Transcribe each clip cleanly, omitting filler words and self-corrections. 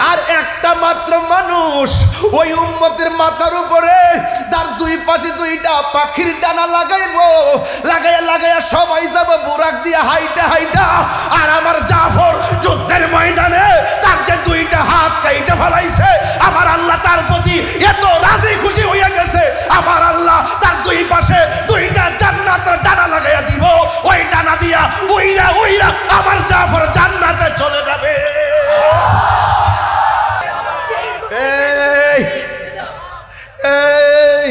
আর একটা মাত্র মানুষ ওই উম্মতের মাথার উপরে তার দুই পাশে দুইটা পাখির ডানা লাগাইবো, লাগাইয়া লাগাইয়া সবাই যাব বুরাক দিয়ে হাইটা হাইটা। আর আমার জাফর যুদ্ধের ময়দানে তার যে দুইটা হাত কাইটা ফেলাইছে, আমার আল্লাহ তার প্রতি এত রাজি খুশি হয়ে গেছে, আমার আল্লাহ তার দুই পাশে দুইটা জান্নাতের ডানা লাগাইয়া দিব। ওই ডানা দিয়া উইরা উইরা আমার জাফর জান্নাতে চলে যাবে। এই এই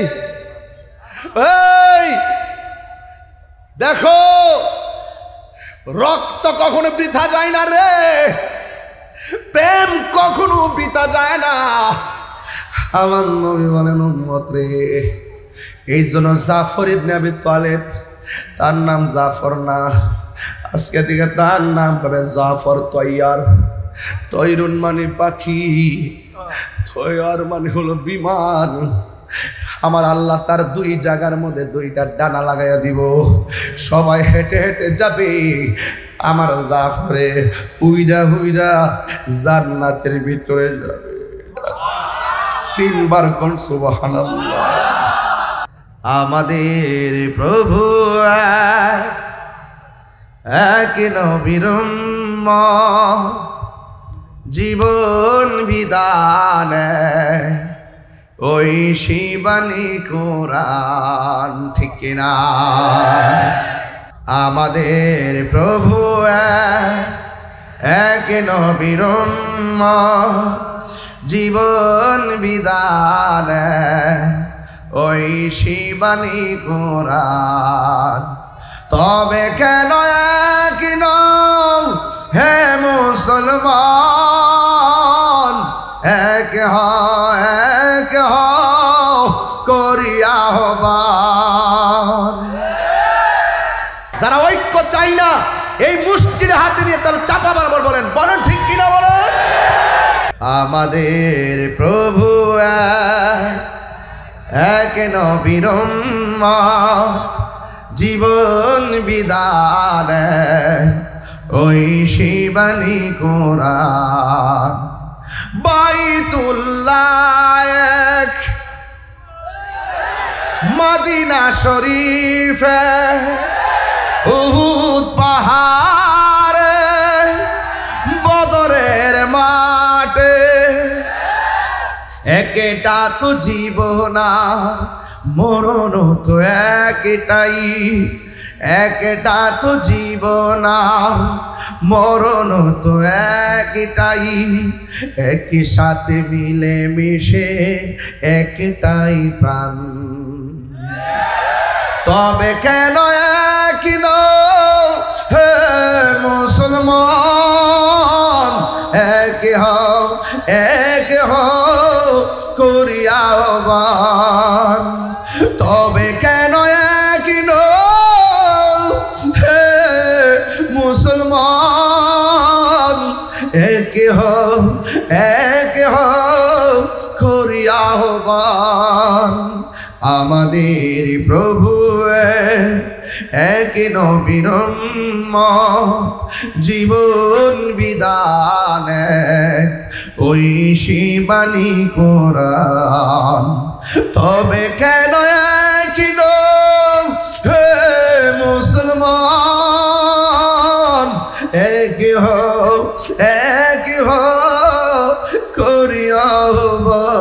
এই দেখো, রক্ত কখনো বৃথা যায় না রে, প্রেম কখনো বৃথা যায় না। আমার নবী বলেন উম্মত রে, এই জন্য জাফর ইবনে আবি তালেব, তার নাম জাফর না, আজকে থেকে তার নাম হবে জাফর তৈয়ার। তৈরুন মানে পাখি, তৈয়ার মানে হলো বিমান। আমার আল্লাহ তার দুই জায়গার মধ্যে দুইটা ডানা লাগাইয়া দিব, সবাই হেঁটে হেঁটে যাবে, আমার জাফরে উইরা উইরা জান্নাতের ভিতরে যাবে। তিনবার কোন সুবহানাল্লাহ। আমাদের প্রভু এক নবীর উম্মত, জীবন বিধান ওই শিবানী কোরআন, ঠিক কিনা? আমাদের প্রভু এক নবীর উম্মত, জীবন বিধান ওই শিবানী কোরআন। তবে কেন এক নও হে মুসলমান, এক হও করিয়া আহ্বান। যারা ঐক্য চাই না, এই মুষ্টির হাতে নিয়ে তারা চাপা মারবার বলেন, বলেন ঠিক কিনা বলেন? আমাদের প্রভু এক নবীর উম্মত, জীবন বিধান ওই শিবানী কোরআন। বাইতুল্লাহ এক, মদিনা শরীফ, উহুদ পাহাড়, বদরের মাঠে, একটা তো জীবন আর মরণ তো একটাই, একটা তো জীবন আর মরণ তো একটাই, একই সাথে মিলে মিশে একটাই প্রাণ। তবে কেন এক নও হে মুসলমান, এক হও করিয়া আহ্বান। তবে কেন এক নও হে মুসলমান, এক হও করিয়া আহ্বান। আমাদের প্রভু এক নবীর উম্মত, জীবন বিধান ওই শিবানী কোরআন। তবে কেন এক নও হে মুসলমান, এক হও করিয়া আহ্বান।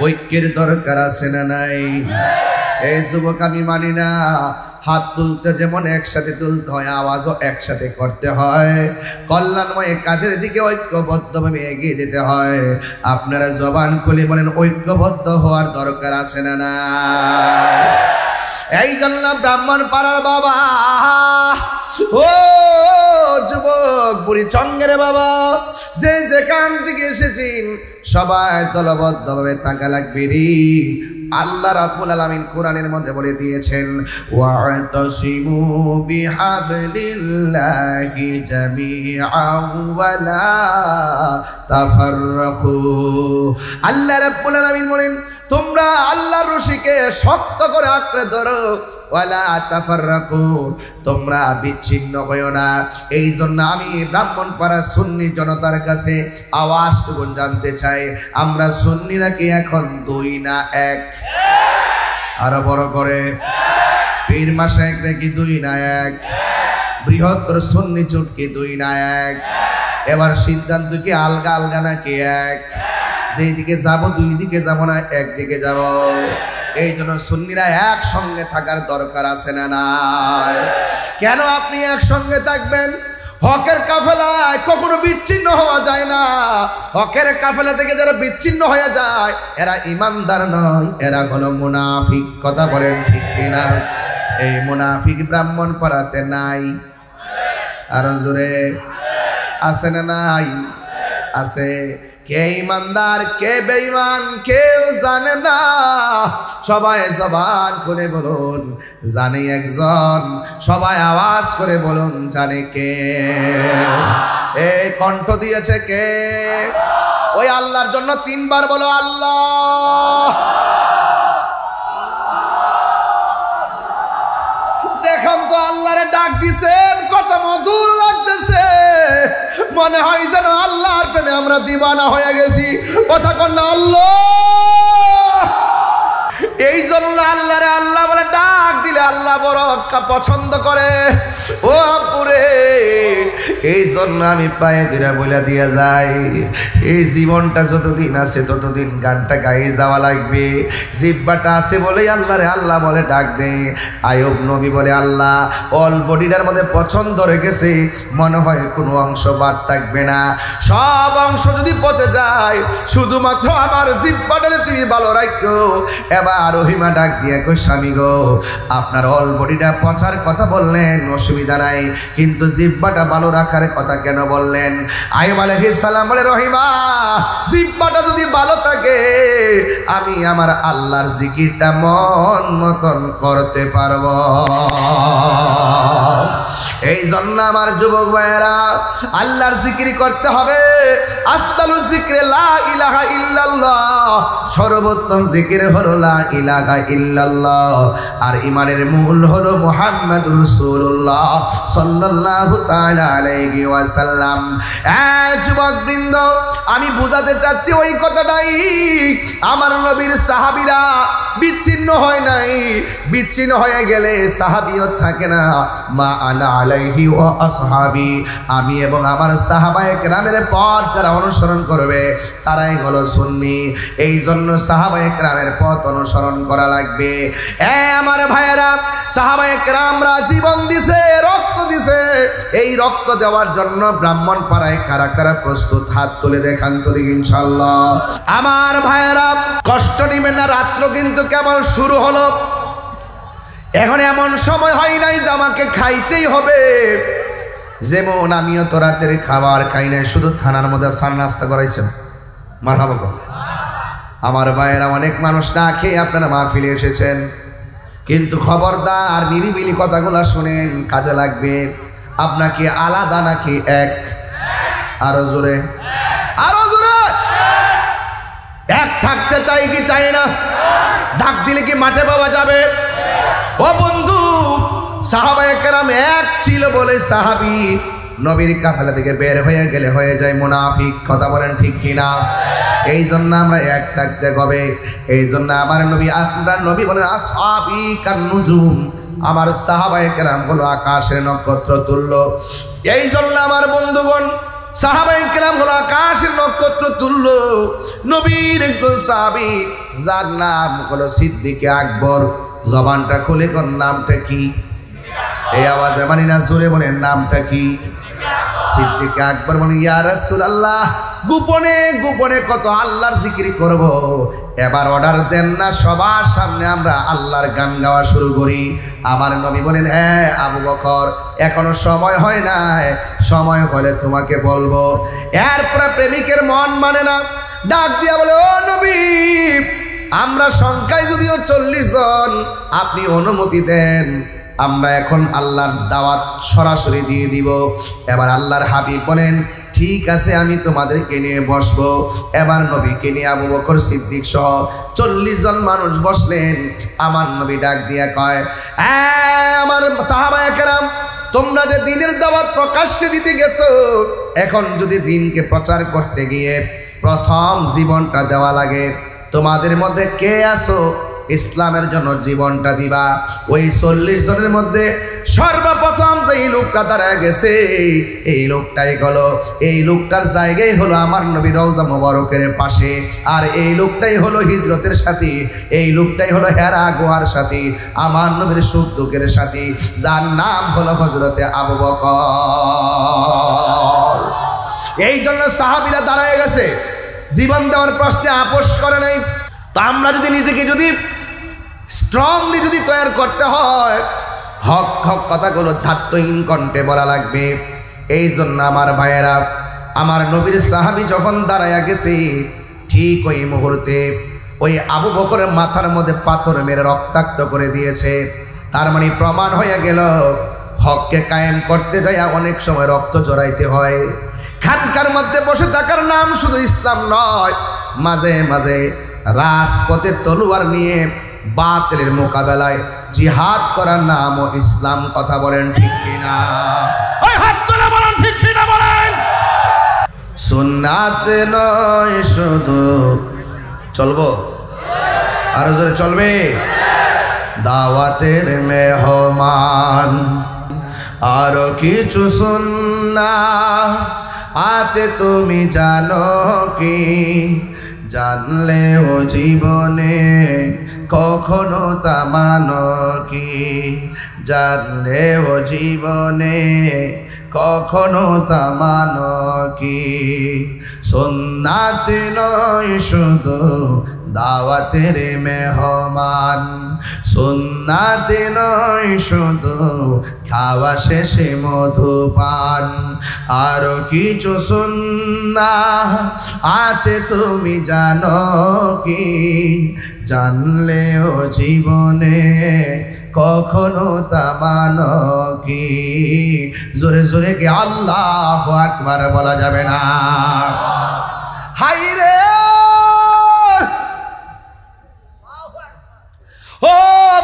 ঐক্যের দরকার আছে না নাই? এই যুবক আমি মানি না, হাত তুলতে যেমন একসাথে তুলতে হয়, আওয়াজও একসাথে করতে হয়, কল্যাণময় কাজের দিকে ঐক্যবদ্ধভাবে এগিয়ে যেতে হয়। আপনারা জবান খুলে বলেন ঐক্যবদ্ধ হওয়ার দরকার আছে না না? এই জন্য ব্রাহ্মণ পাড়ার বাবা, ও যুবক বুড়ি চঙ্গের বাবা, যে যেখান থেকে এসেছেন সবাই দলবদ্ধভাবে থাকা লাগবে রে। আল্লাহ রাব্বুল আলামিন কোরআনের মধ্যে বলে দিয়েছেন, ওয়া'তাসিমু বিহাবলিল্লাহি জামিআন ওয়া লা তাফাররাকু। আল্লাহ রাব্বুল আলামিন বলেন তোমরা আল্লাহর রশিকে শক্ত করে আঁকড়ে ধরো, ওয়ালা তাফাররাকু, তোমরা বিচ্ছিন্ন হয়ো না। এই জন্য আমি ব্রাহ্মণপাড়া সুন্নি জনতার কাছে আওয়াজটুকু জানতে চাই, আমরা সুন্নিরা কি এখন দুই না এক? আরো বড় করে, পীর মাশায়েখ কি দুই না এক? বৃহত্তর সুন্নি জোট কি দুই না এক? এবার সিদ্ধান্ত কি আলগা আলগা নাকি এক? যেই দিকে যাব দুই দিকে যাব না, একদিকে যাব। এই জন্য সুন্নিরা একসঙ্গে থাকার দরকার আছে না নাই? কেন আপনি একসঙ্গে থাকবেন? হকের কাফেলায় কখনো বিচ্ছিন্ন হওয়া যায় না। হকের কাফেলা থেকে যারা বিচ্ছিন্ন হয়ে যায় এরা ইমানদার নয়, এরা হলো মুনাফিক। কথা বলেন ঠিক কিনা? এই মুনাফিক ব্রাহ্মণপাড়াতে নাই? আরো জোরে আছে না নাই? আছে। কে ইমানদার কে বেঈমান কেউ জানে না, সবাই জবান করে বলুন জানে একজন, সবাই আওয়াজ করে বলুন জানে কে? এই কণ্ঠ দিয়েছে কে? ওই আল্লাহর জন্য তিনবার বলো আল্লাহ। দেখুন তো আল্লাহরে ডাক দিছেন, কত মধুর লাগতেছে, মনে হয় যেন আল্লাহর প্রেমে আমরা দিবানা হয়ে গেছি। কথা কন না আল্লাহ। এই জন্য আল্লাহরে আল্লাহ বলে ডাক দিলে আল্লাহ বড় পছন্দ করে। ও আপুরে, এই জন্য আমি পায়ে দিরা বলে দিয়ে যাই, এই জীবনটা যতদিন আছে ততদিন গানটা গায়ে যাওয়া লাগবে। জিহ্বাটা আছে বলেই আল্লাহরে আল্লাহ বলে ডাক দে। আয়ুব নবী বলে আল্লাহ অল বডিটার মধ্যে পছন্দ রেখেছে, মনে হয় কোনো অংশ বাদ থাকবে না। সব অংশ যদি পচে যায় শুধুমাত্র আমার জিহ্বাটারে তুমি ভালো রাখো। এবার রহিমা ডাক দিয়ে কই স্বামী গো, আপনার অল বডিটা পচার কথা বললেন অসুবিধা নাই, কিন্তু জিহ্বাটা ভালো রাখার কথা কেন বললেন? আইয়ুব আলাইহিস সালাম বলে রহিমা, জিহ্বাটা যদি ভালো থাকে আমি আমার আল্লাহর জিকিরটা মন মতন করতে পারবো। এই জন্য আমার যুবক ভাইয়েরা আল্লাহর জিকির করতে হবে। আফদালুজ যিকরে লা ইলাহা ইল্লাল্লাহ, সর্বোত্তম জিকির হলো লা ইলাহা ইল্লাল্লাহ। আর ঈমানের মূল হলো মুহাম্মাদুর রাসূলুল্লাহ সাল্লাল্লাহু তাআলা আলাইহি ওয়াসাল্লাম। যুবকবৃন্দ, আমি বুঝাতে চাচ্ছি ওই কথাটাই, আমার নবীর সাহাবীরা বিচ্ছিন্ন হয় নাই। বিচ্ছিন্ন হয়ে গেলে সাহাবিয়ত থাকে না। মা আনা আলাইহি ওয়া আসহাবি, আমি এবং আমার সাহাবায়ে কেরামের পথ যারা অনুসরণ করবে তারাই হলো সুন্নি। এই জন্য সাহাবায়ে কেরামের পথ অনুসরণ করা লাগবে। আমার ভাইয়েরা, সাহাবায়ে কেরামরা জীবন দিছে, রক্ত দিছে। এই রক্ত দেওয়ার জন্য ব্রাহ্মণপাড়ায় কারা কারা প্রস্তুত? হাত তুলে দেখান তো দেখি ইনশাআল্লাহ। আমার ভাইয়েরা, কষ্ট নিবেন না, রাত্র কিন্তু কেবল শুরু হলো। এখন এমন সময় হয় নাই যে আমাকে খাইতেই হবে। যেমন আমিও তো রাতের খাবার খাই নাই, শুধু থানার মধ্যে সার নাস্তা করাইছেন। মারহাবা গো। আমার ভাইয়েরা, অনেক মানুষ না খেয়ে আপনারা মাহফিলে এসেছেন, কিন্তু খবরদার নিরিবিলি কথাগুলো শুনেন, কাজে লাগবে। আপনাকে আলাদা নাকি এক? আরো জোরে, আরো জোরে। এক থাকতে চাই কি চাই না? ডাক দিলে কি মাঠে পাওয়া যাবে? ও বন্ধু, সাহাবায়ে কেরাম এক ছিল বলে সাহাবী নবীর কাফেলা থেকে বের হয়ে গেলে হয়ে যায় মুনাফিক। কথা বলেন ঠিক কিনা? এই জন্য আমরা এক থাকতে হবে। এই জন্য আমার নবী, আমরা নবী বলেন আসহাবি কান্নুজুম, আমার সাহাবায়ে কেরাম হলো আকাশের নক্ষত্র তুল্য। এই জন্য আমার বন্ধুগণ, সাহাবায়ে কেরাম হলো আকাশের নক্ষত্র তুল্য। নবীর একজন সাহাবী যার নাম হলো সিদ্দিক আকবর। জবানটা খুলে কোন নামটা কি? এই আওয়াজে মানি না, জোরে বলেন নামটা কি? সিদ্দিক আকবর বলে ইয়া রাসূলুল্লাহ, গোপনে গোপনে কত আল্লাহর জিকির করব, এবার অর্ডার দেন না সবার সামনে আমরা আল্লাহর গান গাওয়া শুরু করি। আমার নবী বলেন হ্যাঁ আবু বকর, এখনো সময় হয় না, সময় হলে তোমাকে বলবো। এরপরে প্রেমিকের মন মানে না, ডাক দিয়া বলে ও নবী, আমরা সংখ্যায় যদিও 40 জন, আপনি অনুমতি দেন, আমরা এখন আল্লাহর দাওয়াত সরাসরি দিয়ে দিব। এবার আল্লাহর হাবিব বলেন ঠিক আছে আমি তোমাদেরকে নিয়ে বসবো। এবার নবীকে নিয়ে আবু বকর সিদ্দিক সহ 40 জন মানুষ বসলেন। আমার নবী ডাক দিয়া কয়, আমার সাহাবায়ে কেরাম, তোমরা যে দ্বীনের দাওয়াত প্রকাশ্যে দিতে গেছো, এখন যদি দ্বীনকে প্রচার করতে গিয়ে প্রথম জীবনটা দেওয়া লাগে, তোমাদের মধ্যে কে আছো ইসলামের জন্য জীবনটা দিবা? ওই 40 জনের মধ্যে সর্বপ্রথম যে লোকটা দাঁড়ায় গেছে, এই লোকটাই হলো, এই লোকটার জায়গায় হলো আমার নবী রওজা মুবারকের পাশে। আর এই লোকটাই হলো হিজরতের সাথী, এই লোকটাই হলো হেরা গুহার সাথী, আমার নবীর সুখ দুঃখের সাথী, যার নাম হলো হযরতে আবু বকর। এই জন্য সাহাবীরা দাঁড়ায় গেছে, জীবন দেওয়ার প্রশ্নে আপোষ করে নাই। তো আমরা যদি নিজেকে যদি স্ট্রংলি যদি তৈরি করতে হয়, হক হক কথাগুলো ধার্তহীন কণ্ঠে বলা লাগবে। এই জন্য আমার ভাইয়েরা, আমার নবীর সাহাবী যখন দাঁড়ায়া গেছে, ঠিক ওই মুহূর্তে ওই আবু বকরের মাথার মধ্যে পাথর মেরে রক্তাক্ত করে দিয়েছে। তার মানে প্রমাণ হয়ে গেল, হককে কায়েম করতে যায় অনেক সময় রক্ত জড়াইতে হয়। খানকার মধ্যে বসে থাকার নাম শুধু ইসলাম নয়, মাঝে মাঝে রাজপথে তলোয়ার নিয়ে বাতিলের মোকাবেলায় জিহাদ করার নামও ইসলাম। কথা বলেন ঠিক কিনা? ওই হাত তুলে বলেন ঠিক কিনা বলেন। সুন্নাত নয় শুধু, চলবো আরো জোরে চলবে, দাওয়াতের মেহমান। আরো কিছু সুন্নাহ আছে তুমি জানো কি? জানলেও জীবনে কখনো তা মানো কি? জানলেও জীবনে কখনো তা মানো কি? সুন্নাত নয় শুধু দাওয়াতের মেহমান, সুন্নাত নয় শুধু খাওয়া শেষে মধুপান। আরো কিছু সুন্নাহ আছে তুমি জানো কি? জানলেও জীবনে কখনো তা মানো কি? জোরে জোরে কি আল্লাহু আকবার বলা যাবে না? হাই রে ও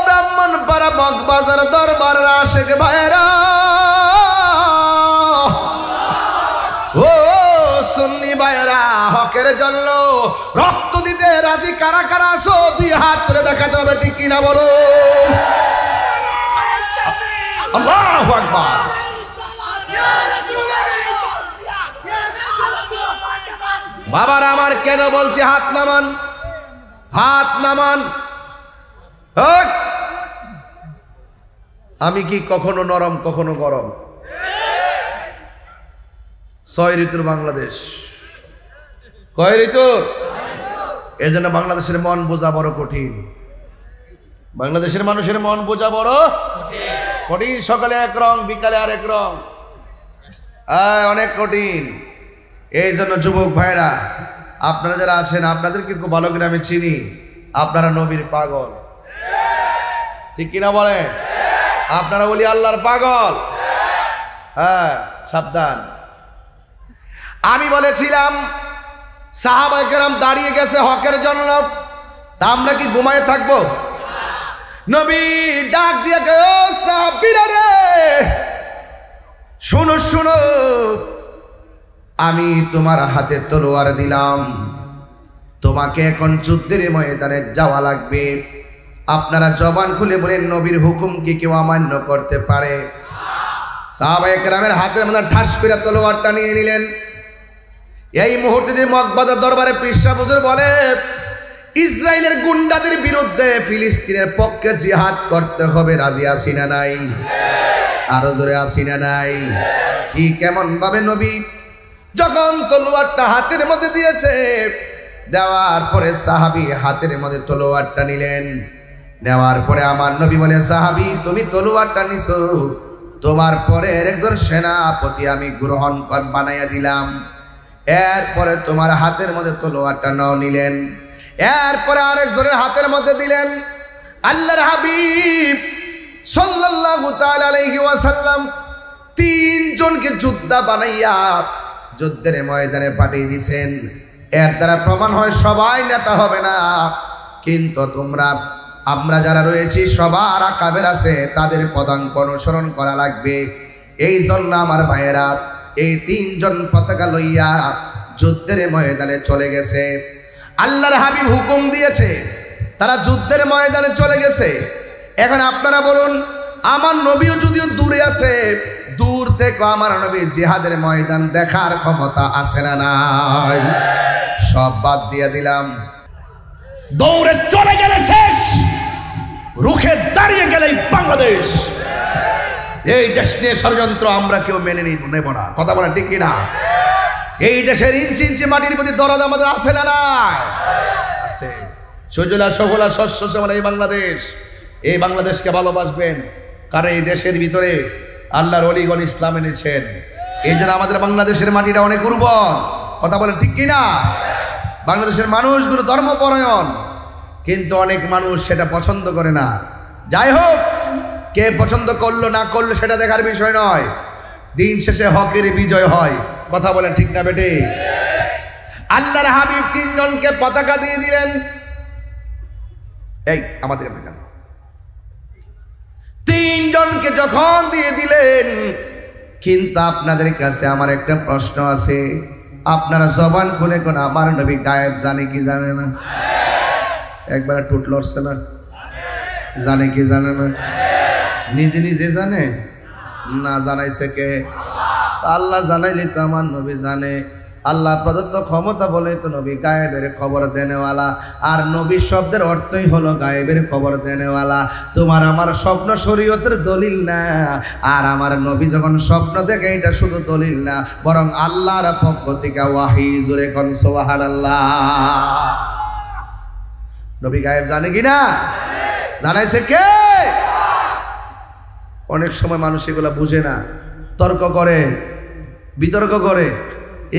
ব্রাহ্মণপাড়া মগবাজার দরবার আশেক ভাইরা, ও সুন্নি ভাইরা, হকের জন্য রক্ত দিতে রাজি কারা কারা আছো? 2 হাত তুলে দেখাতে হবে, ঠিক কিনা বলো? আল্লাহু আকবার। বাবারা আমার, কেন বলছি হাত নামান? হাত নামান। আমি কি কখনো নরম কখনো গরম? 6 ঋতুর বাংলাদেশ। কয় ঋতু? এজন্য বাংলাদেশের মন বোঝা বড় কঠিন। বাংলাদেশের মানুষের মন বোঝা বড় কঠিন। সকালে এক রং, বিকালে আরেক রং, অনেক কঠিন। এই জন্য যুবক ভাইরা, আপনারা যারা আছেন, আপনাদেরকে খুব ভালো করে আমি চিনি। আপনারা নবীর পাগল, ঠিক কিনা বলেন? আপনারা বলি আল্লাহর পাগল। হ্যাঁ, সাবধান। আমি বলেছিলাম সাহাবায়ে কেরাম দাঁড়িয়ে গেছে হকের জন্য, তা আমরা কি ঘুমায়ে থাকবো? নবী ডাক দিয়ে ও সাহাবীরা রে, শুনো শুনো, আমি তোমার হাতে তলোয়ার দিলাম, তোমাকে এখন যুদ্ধের ময়দানে যাওয়া লাগবে। আপনারা জবান খুলে বলেন, নবীর হুকুম কি কেউ অমান্য করতে পারে? সাহাবায়ে কেরামের হাতের মধ্যে ঠাস করে তলোয়ারটা নিয়ে নিলেন। এই মুহূর্তে মগবাজার দরবারে পীর সাহেব হুজুর বলে, ইসরায়েলের গুন্ডাদের বিরুদ্ধে ফিলিস্তিনের পক্ষে জিহাদ করতে হবে, রাজি আছি না নাই? আরো জোরে আছি না নাই? ঠিক কেমন ভাবে নবী যখন তলোয়ারটা হাতের মধ্যে দিয়েছে, দেওয়ার পরে সাহাবী হাতের মধ্যে তলোয়ারটা নিলেন। নেওয়ার পরে আমার নবী বলে, সাহাবী তুমি তলোয়ারটা নিছো, তোমার পরের একজন সেনাপতি আমি গ্রহণ বানাইয়া দিলাম। এরপরে তোমার হাতের মধ্যে তলোয়ারটা নাও নিলেন। এরপরে আরেকজনের হাতের মধ্যে দিলেন। আল্লাহর হাবিব সাল্লাল্লাহু তাআলা আলাইহি ওয়াসাল্লাম 3 জনকে যোদ্ধা বানাইয়া যুদ্ধের ময়দানে পাঠিয়ে দিয়েছেন। এর দ্বারা প্রমাণ হয় সবাই নেতা হবে না, কিন্তু আমরা যারা রয়েছি সবার আকাবের আছে, তাদের পদাঙ্ক অনুসরণ করা লাগবে। এই জন্য আমার ভাইয়েরা এই 3 জন পতাকা লইয়া যুদ্ধের ময়দানে চলে গেছে। আল্লাহর হাবিব হুকুম দিয়েছে, তারা যুদ্ধের ময়দানে চলে গেছে। এখন আপনারা বলুন, আমার নবীও যদিও দূরে আছে, দূর থেকে আমার নবী জিহাদের ময়দান দেখার ক্ষমতা আছে না নাই? সব বাদ দিয়ে দিলাম, দৌড়ে চলে গেলে শেষ, রুখে দাঁড়িয়ে গেলেই বাংলাদেশ। এই দেশ নিয়ে ষড়যন্ত্র আমরা কেউ মেনে নেব না। কথা বলেন ঠিক কিনা? এই দেশের ইঞ্চি ইঞ্চি মাটির প্রতি দরদ আমাদের আছে না নাই? আছে। সুজলা সফলা শস্য শ্যামলা এই বাংলাদেশ, এই বাংলাদেশকে ভালোবাসবেন, কারণ এই দেশের ভিতরে আল্লাহর ওলিগণ ইসলাম এনেছেন। এই জন্য আমাদের বাংলাদেশের মাটিটা অনেক উর্বর। কথা বলেন ঠিক কিনা? বাংলাদেশের মানুষগুলো ধর্মপরায়ণ, কিন্তু অনেক মানুষ সেটা পছন্দ করে না। যাই হোক, কে পছন্দ করলো না করলো সেটা দেখার বিষয় নয়, দিন শেষে হকের বিজয় হয়। কথা বলেন ঠিক না বেটে? আল্লাহর হাবিব 3 জনকে পতাকা দিয়ে দিলেন। এই আমাদের দেখান, 3 জনকে যখন দিয়ে দিলেন, কিন্তু আপনাদের কাছে আমার একটা প্রশ্ন আছে, আপনারা জবান খুলে কোন আমার নবী গায়েব জানে কি জানে না? একবার টুট লড়ছে না? জানে কি জানে না? নিজে নিজে জানে না? জানাইছে কে? আল্লাহ জানাইলে তো আমার নবী জানে। আল্লাহ প্রদত্ত ক্ষমতা বলে তো নবী গায়েবের খবর দেনেওয়ালা, আর নবী শব্দের অর্থই হলো গায়েবের খবর দেনেওয়ালা। তোমার আমার স্বপ্ন শরীয়তের দলিল না, আর আমার নবী যখন স্বপ্ন দেখে এটা শুধু দলিল না, বরং আল্লাহর পক্ষ থেকে ওয়াহি। জোরে কোন সুবহানাল্লাহ। নবী গায়েব জানে কিনা? জানাইছে কে? অনেক সময় মানুষ এগুলো বুঝে না, তর্ক করে, বিতর্ক করে।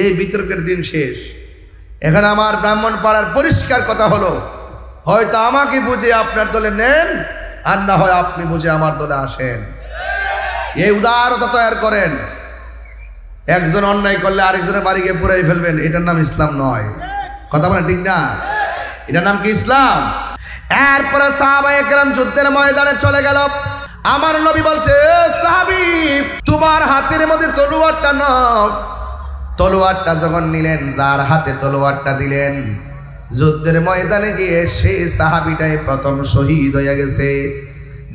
এই বিতর্কের দিন শেষ। এখানে আমার ব্রাহ্মণ পাড়ার পরিষ্কার কথা হলো, হয়তো আমাকে বুঝে আপনার দলে নেন, আর না হয় আপনি বুঝে আমার দলে আসেন। এই উদারতা তৈরি করেন। একজন অন্যায় করলে আরেকজনের বাড়ি গিয়ে পুরাই ফেলবেন, এটার নাম ইসলাম নয়। কথা বলেন ঠিক না? এটার নাম কি ইসলাম? এরপরে সাহাবায়ে কেরাম যুদ্ধের ময়দানে চলে গেল। আমার নবী বলছে, সাহাবী তোমার হাতের মধ্যে তলোয়ারটা নাও। তলোয়ারটা যখন নিলেন, যার হাতে তলোয়ারটা দিলেন, যুদ্ধের ময়দানে গিয়ে সেই সাহাবীটাই প্রথম শহীদ হয়ে গেছে।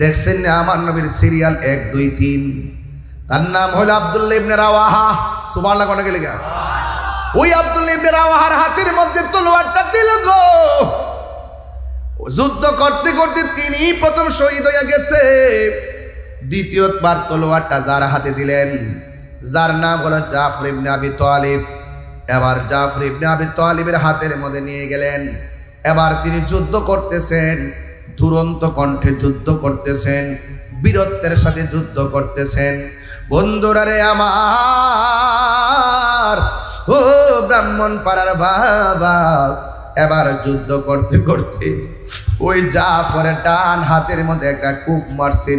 দেখছেন না আমার নবীর সিরিয়াল 1 2 3, তার নাম হলো আব্দুল্লাহ ইবনে রাওয়াহা। সুবহানাল্লাহ কোন গেলে গা? ওই আব্দুল্লাহ ইবনে রাওয়াহার হাতের মধ্যে তলোয়ারটা দিল গো। যুদ্ধ করতে করতে তিনি প্রথম শহীদ হয়ে গেছে। দ্বিতীয়বার তলোয়ারটা যার হাতে দিলেন, যার নাম হলো জাফর ইবনে আবি তালিব। এবার জাফর ইবনে আবি তালিবের হাতের মধ্যে নিয়ে গেলেন। এবার তিনি যুদ্ধ করতেছেন, দুরন্ত কণ্ঠে যুদ্ধ করতেছেন, বীরত্বের সাথে যুদ্ধ করতেছেন। বন্ধুরা রে আমার, ও ব্রাহ্মণ পাড়ার বাবা, এবার যুদ্ধ করতে করতে ওই জাফরের ডান হাতের মধ্যে একটা কূপ মারছে।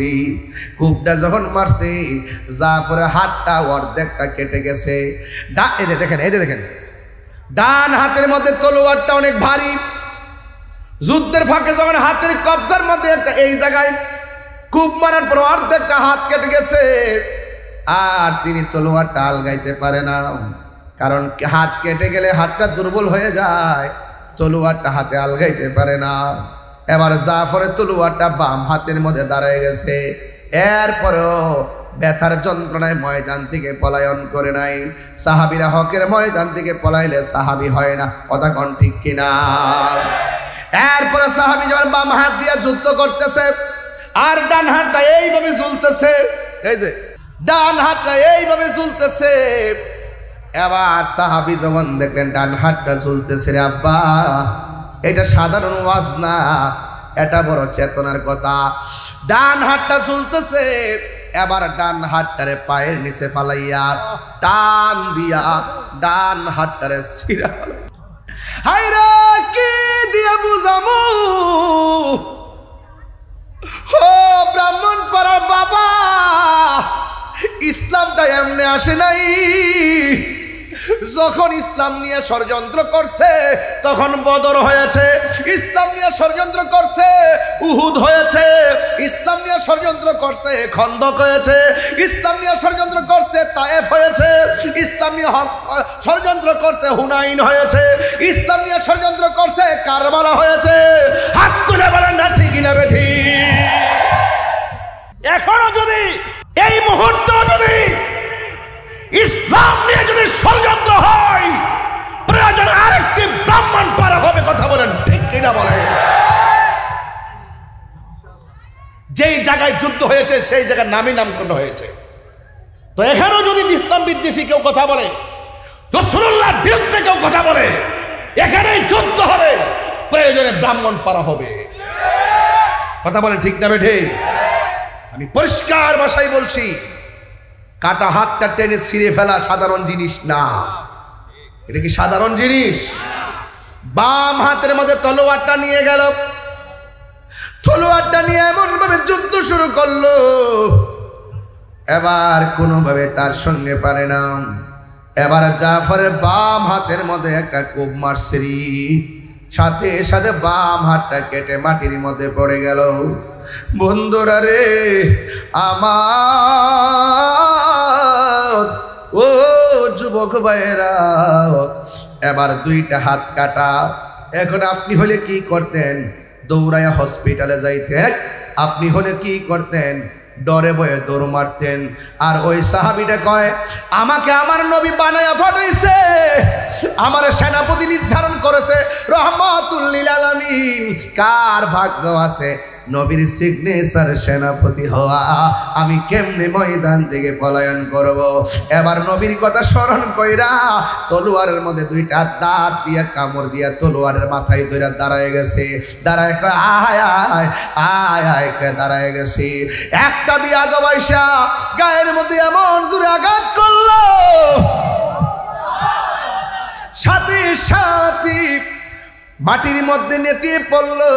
কূপটা যখন মারছে, জাফরের হাতটা অর্ধেকটা কেটে গেছে। এই যে দেখেন, ডান হাতের মধ্যে তলোয়ারটা অনেক ভারী। যুদ্ধের ফাঁকে যখন হাতের কবজার মধ্যে একটা এই জায়গায় কূপ মারার পর অর্ধেকটা হাত কেটে গেছে, আর তিনি তলোয়ারটা আলগাইতে পারে না, কারণ হাত কেটে গেলে হাতটা দুর্বল হয়ে যায়, তলোয়ারটা হাতে আলগাইতে পারে না। এবার জাফরের তলোয়ারটা বাম হাতের মধ্যে দাঁড়ায় গেছে। এরপরেও ব্যথার যন্ত্রণায় ময়দান থেকে পলায়ন করে নাই। সাহাবীরা হকের ময়দান থেকে পলাইলে সাহাবী হয় না। কথা কোন ঠিক কিনা? এরপরে সাহাবী যখন বাম হাত দিয়ে যুদ্ধ করতেছে, আর ডান হাতটা এইভাবে ঝুলতেছে, এই যে ডান হাতটা এইভাবে ঝুলতেছে। এবার সাহাবী যখন দেখলেন ডান হাতটা ঝুলতেছে, রে আব্বা, এটা সাধারণ ওয়াজ না, এটা বড় চেতনার কথা। ডান হাতটা ঝুলতেছে, এবার ডান হাতটারে পায়ের নিচে ফালাইয়া টান দিয়া ডান হাতটারে ছিঁড়া ফেলাইছে। হায়রে কি দিয়ে বুঝামু, ও ব্রাহ্মণ পাড়ার বাবা, ইসলামটা এমনি আসে নাই। যখন ইসলাম নিয়ে ষড়যন্ত্র করছে তখন বদর হয়েছে, ইসলাম নিয়ে ষড়যন্ত্র করছে উহুদ হয়েছে, ইসলাম নিয়ে ষড়যন্ত্র করছে খন্দক হয়েছে, ইসলাম নিয়ে ষড়যন্ত্র করছে তায়েফ হয়েছে, ইসলাম নিয়ে ষড়যন্ত্র করছে হুনাইন হয়েছে, ইসলাম নিয়ে ষড়যন্ত্র করছে কারবালা হয়েছে। হাত তুলে বলেন না ঠিক না বেঠি? এখনো যদি এই মুহূর্তে যদি ইসলাম নিয়ে যদি ষড়যন্ত্র হয়, প্রয়োজন আরেকটি ব্রাহ্মণ পারা হবে। কথা বলেন ঠিক কিনা বলেন? যেই জায়গায় যুদ্ধ হয়েছে সেই জায়গায় নামই নামকরণ হয়েছে। তো এখানেও যদি ইসলাম বিদ্বেষী কেউ কথা বলে, রাসূলুল্লাহর বিরুদ্ধে কেউ কথা বলে, এখানেই যুদ্ধ হবে, প্রয়োজনে ব্রাহ্মণ পারা হবে। কথা বলেন ঠিক না বেঠে? আমি পরিষ্কার ভাষায় বলছি, কাটা হাতটা টেনে ছিঁড়ে ফেলা সাধারণ জিনিস না। এটা কি সাধারণ জিনিস? বাম হাতের মধ্যে তলোয়ারটা নিয়ে গেল, তলোয়ারটা নিয়ে এমন ভাবে যুদ্ধ শুরু করলো, এবার কোনোভাবে তার সঙ্গে পারে না। এবার জাফরের বাম হাতের মধ্যে একটা কোপ মারছে, সাথে সাথে বাম হাতটা কেটে মাটির মধ্যে পড়ে গেল। বন্ধুরা রে আমার, ও যুবক ভাইয়েরা, এবার দুইটা হাত কাটা। এখন আপনি হলে কি করতেন? দৌড়াইয়া হসপিটালে যাইতেন। আপনি হলে কি করতেন? ডরে বয়ে দৌড় মারতেন। আর ওই সাহাবীটা কয়, আমাকে আমার নবী বানায়া ফাটাইছে, আমার সেনাপতি নির্ধারণ করেছে রহমাতুল লিল আলামিন। কার ভাগ্য আছে নবীর সিগনেচার সেনাপতি হওয়া? আমি কেমনে ময়দান থেকে পলায়ন করব? এবার নবীর কথা স্মরণ কইরা তলোয়ারের মধ্যে দুইটা দাঁত দিয়া কামড় দিয়া তলোয়ারের মাথায় ধরে দাঁড়ায় গেছে। দাঁড়ায় কয় আয় আয় আয় আয় কে দাঁড়ায় গেছে। একটা বিয়াদব আইসা গায়ের মধ্যে এমন জোরে আঘাত করলো, সাথে সাথে মাটির মধ্যে নেতিয়ে পড়লো।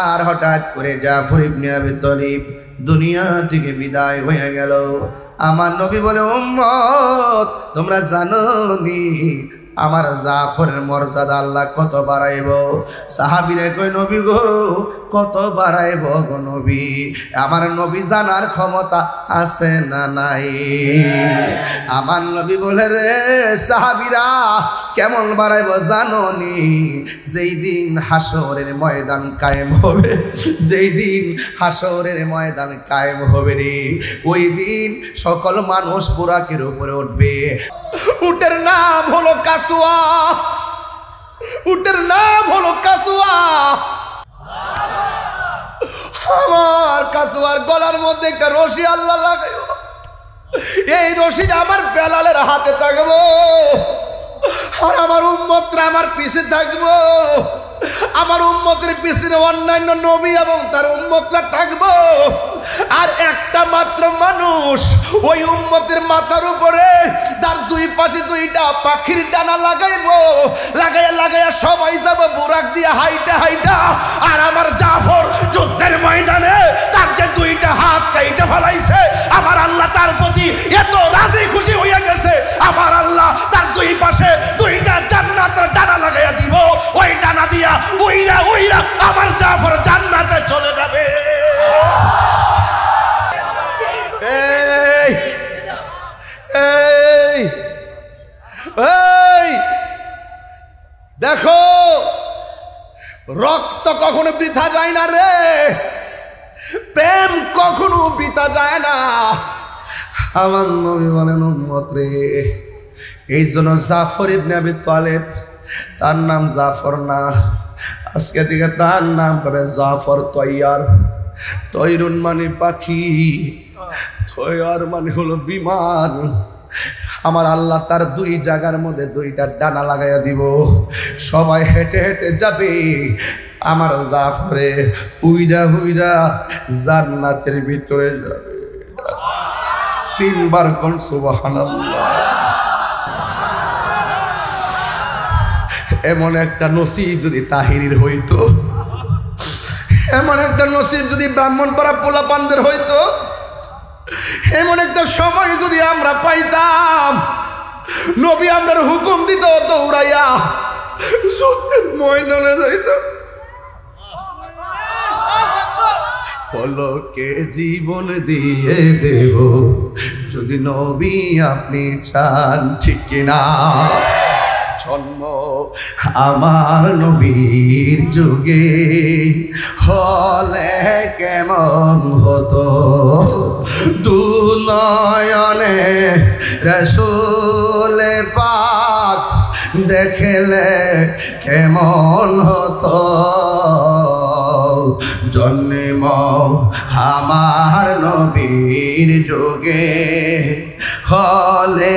আর হঠাৎ করে জাফর ইবনে আবি তালিব দুনিয়া থেকে বিদায় হয়ে গেল। আমার নবী বলে, উম্মত তোমরা জানো নি আমার জাফরের মর্যাদা আল্লাহ কত বাড়াইব? সাহাবীরা কই, নবী গো কত বাড়াইব গো নবী? আমার নবী জানার ক্ষমতা আছে না নাই? আমার নবী বলে, রে সাহাবীরা কেমন বাড়াইব জানো নি? যেই দিন হাসরের ময়দান কায়েম হবে, যেই দিন হাসরের ময়দান কায়েম হবে রে, ওই দিন সকল মানুষ বুরাকের উপরে উঠবে। উটের নাম হলো কাসুয়া, উটের নাম হলো কাসুয়া। আমার কাসুয়ার গলার মধ্যে একটা রশি আল্লাহ লাগাইব, এই রশিটা আমার বেলালের হাতে থাকবো, আর আমার উম্মতরা আমার পিছে থাকবো। আমার উম্মতের পিছনে অন্যান্য নবী এবং তার উম্মতরা থাকবো। আর একটা মাত্র মানুষ ওই উম্মতের মাথার উপরে তার দুই পাশে দুইটা পাখির ডানা লাগাইবো। লাগাইয়া লাগাইয়া সবাই যাব বুরাক দিয়ে হাইটা হাইটা। আর আমার জাফর যুদ্ধের ময়দানে তার যে দুইটা হাত কাইটা ফেলাইছে, আমার আল্লাহ তার প্রতি এত রাজি খুশি হইয়া গেছে, আমার আল্লাহ তার দুই পাশে দুইটা জান্নাতের ডানা লাগাইয়া দিব। ওই ডানা দিয়া উইরা উইরা আমার জাফর জান্নাতে চলে যাবে। এই এই এই দেখো, রক্ত কখনো বৃথা যায় না রে, প্রেম কখনো বৃথা যায় না। আমার নবী বলেন, উম্মত রে, এই জন্য জাফর ইবনে আবি তালেব, তার নাম জাফর না, আজকে থেকে তার নাম হবে জাফর তৈয়ার। তৈরুন মানে পাখি, তৈয়ার মানে হলো বিমান। আমার আল্লাহ তার দুই জায়গার মধ্যে দুইটা ডানা লাগাইয়া দিব, সবাই হেঁটে হেঁটে যাবে। আমার জাফরে উইরা উইরা জান্নাতের ভিতরে যাবে। তিনবার কোন সুবহানাল্লাহ। এমন একটা নসিব যদি তাহিরির হইতো, এমন একটা নসিব যদি ব্রাহ্মণপাড়া পোলাপানদের হইতো, এমন একটা সময় যদি আমরা পাইতাম, নবী আপনার হুকুম দিত দৌড়াইয়া যুদ্ধের ময়দানে যাইত, পলকে জীবন দিয়ে দেব যদি নবী আপনি চান, ঠিক কিনা? জন্ম আমার নবীর যুগে হলে কেমন হতো, দুনয়নে রাসূল পাক দেখলে কেমন হতো, জন্ম আমার নবীর যুগে হলে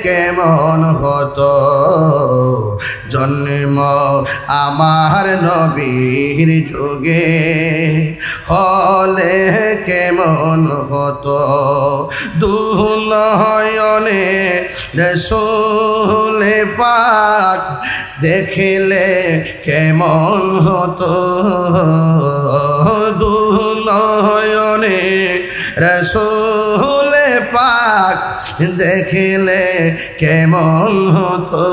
কেমন হতো, জন্ম আমার নবীর যুগে হলে কেমন হতো, দুনয়নে রাসূল পাক দেখলে কেমন হতো, দুনয়নে রাসূল পাক দেখলে কেমন হতো,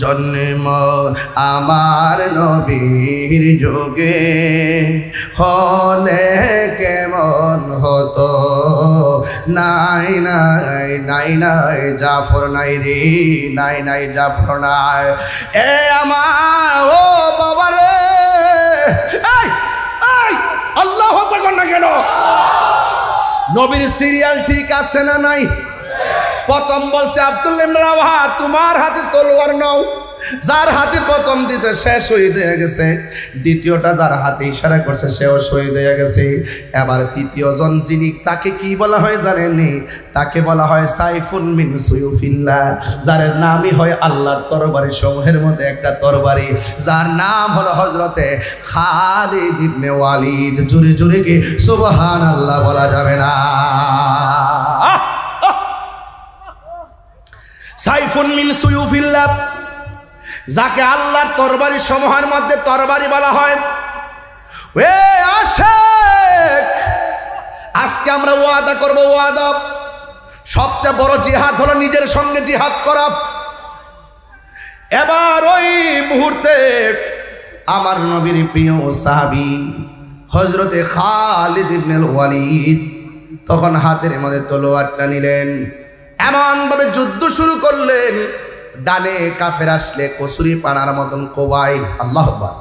জন্ম আমার নবীর যুগে হলে কেমন হতো, নাই নাই নাই নাই জাফর নাই রে, নাই নাই জাফর নাই। এ আমার ও বাবা রে, আল্লাহু আকবার কর না কেন? নবীর সিরিয়াল ঠিক আছে না নাই? প্রথম বলছে আব্দুল্লাহ ইবনে রাওয়াহা তোমার হাতে তলোয়ার নাও, যার হাতে প্রথম দিছে সে শহীদ হয়ে গেছে, দ্বিতীয়টা যার হাতে ইশারা করছে সেও শহীদ হয়ে গেছে। এবার তৃতীয় জন যিনি, তাকে কি বলা হয় জানেননি? তাকে বলা হয় সাইফুন মিন সুয়ুফিল্লাহ, যার নামই হয় আল্লাহর তরবারি সমূহের মধ্যে একটা তরবারি, যার নাম হলো হযরতে খালিদ ইবনে ওয়ালিদ। জোরে জোরে কি সুবহানাল্লাহ বলা যাবে না? সাইফুন মিন সুয়ুফিল্লাহ, যাকে আল্লাহর তরবারি সমূহের মধ্যে তরবারি বলা হয়। এ আশিক, আজকে আমরা ওয়াদা করব, ওয়াদা সবচেয়ে বড় জিহাদ হলো নিজের সঙ্গে জিহাদ করা। এবার ওই মুহূর্তে আমার নবীর প্রিয় সাহাবী হযরতে খালিদ ইবনে ওয়ালিদ তখন হাতের মধ্যে তলোয়ারটা নিলেন, এমন ভাবে যুদ্ধ শুরু করলেন, ডানে কাফের আসলে কচুরি পানার মতন কোবাই, আল্লাহু আকবার,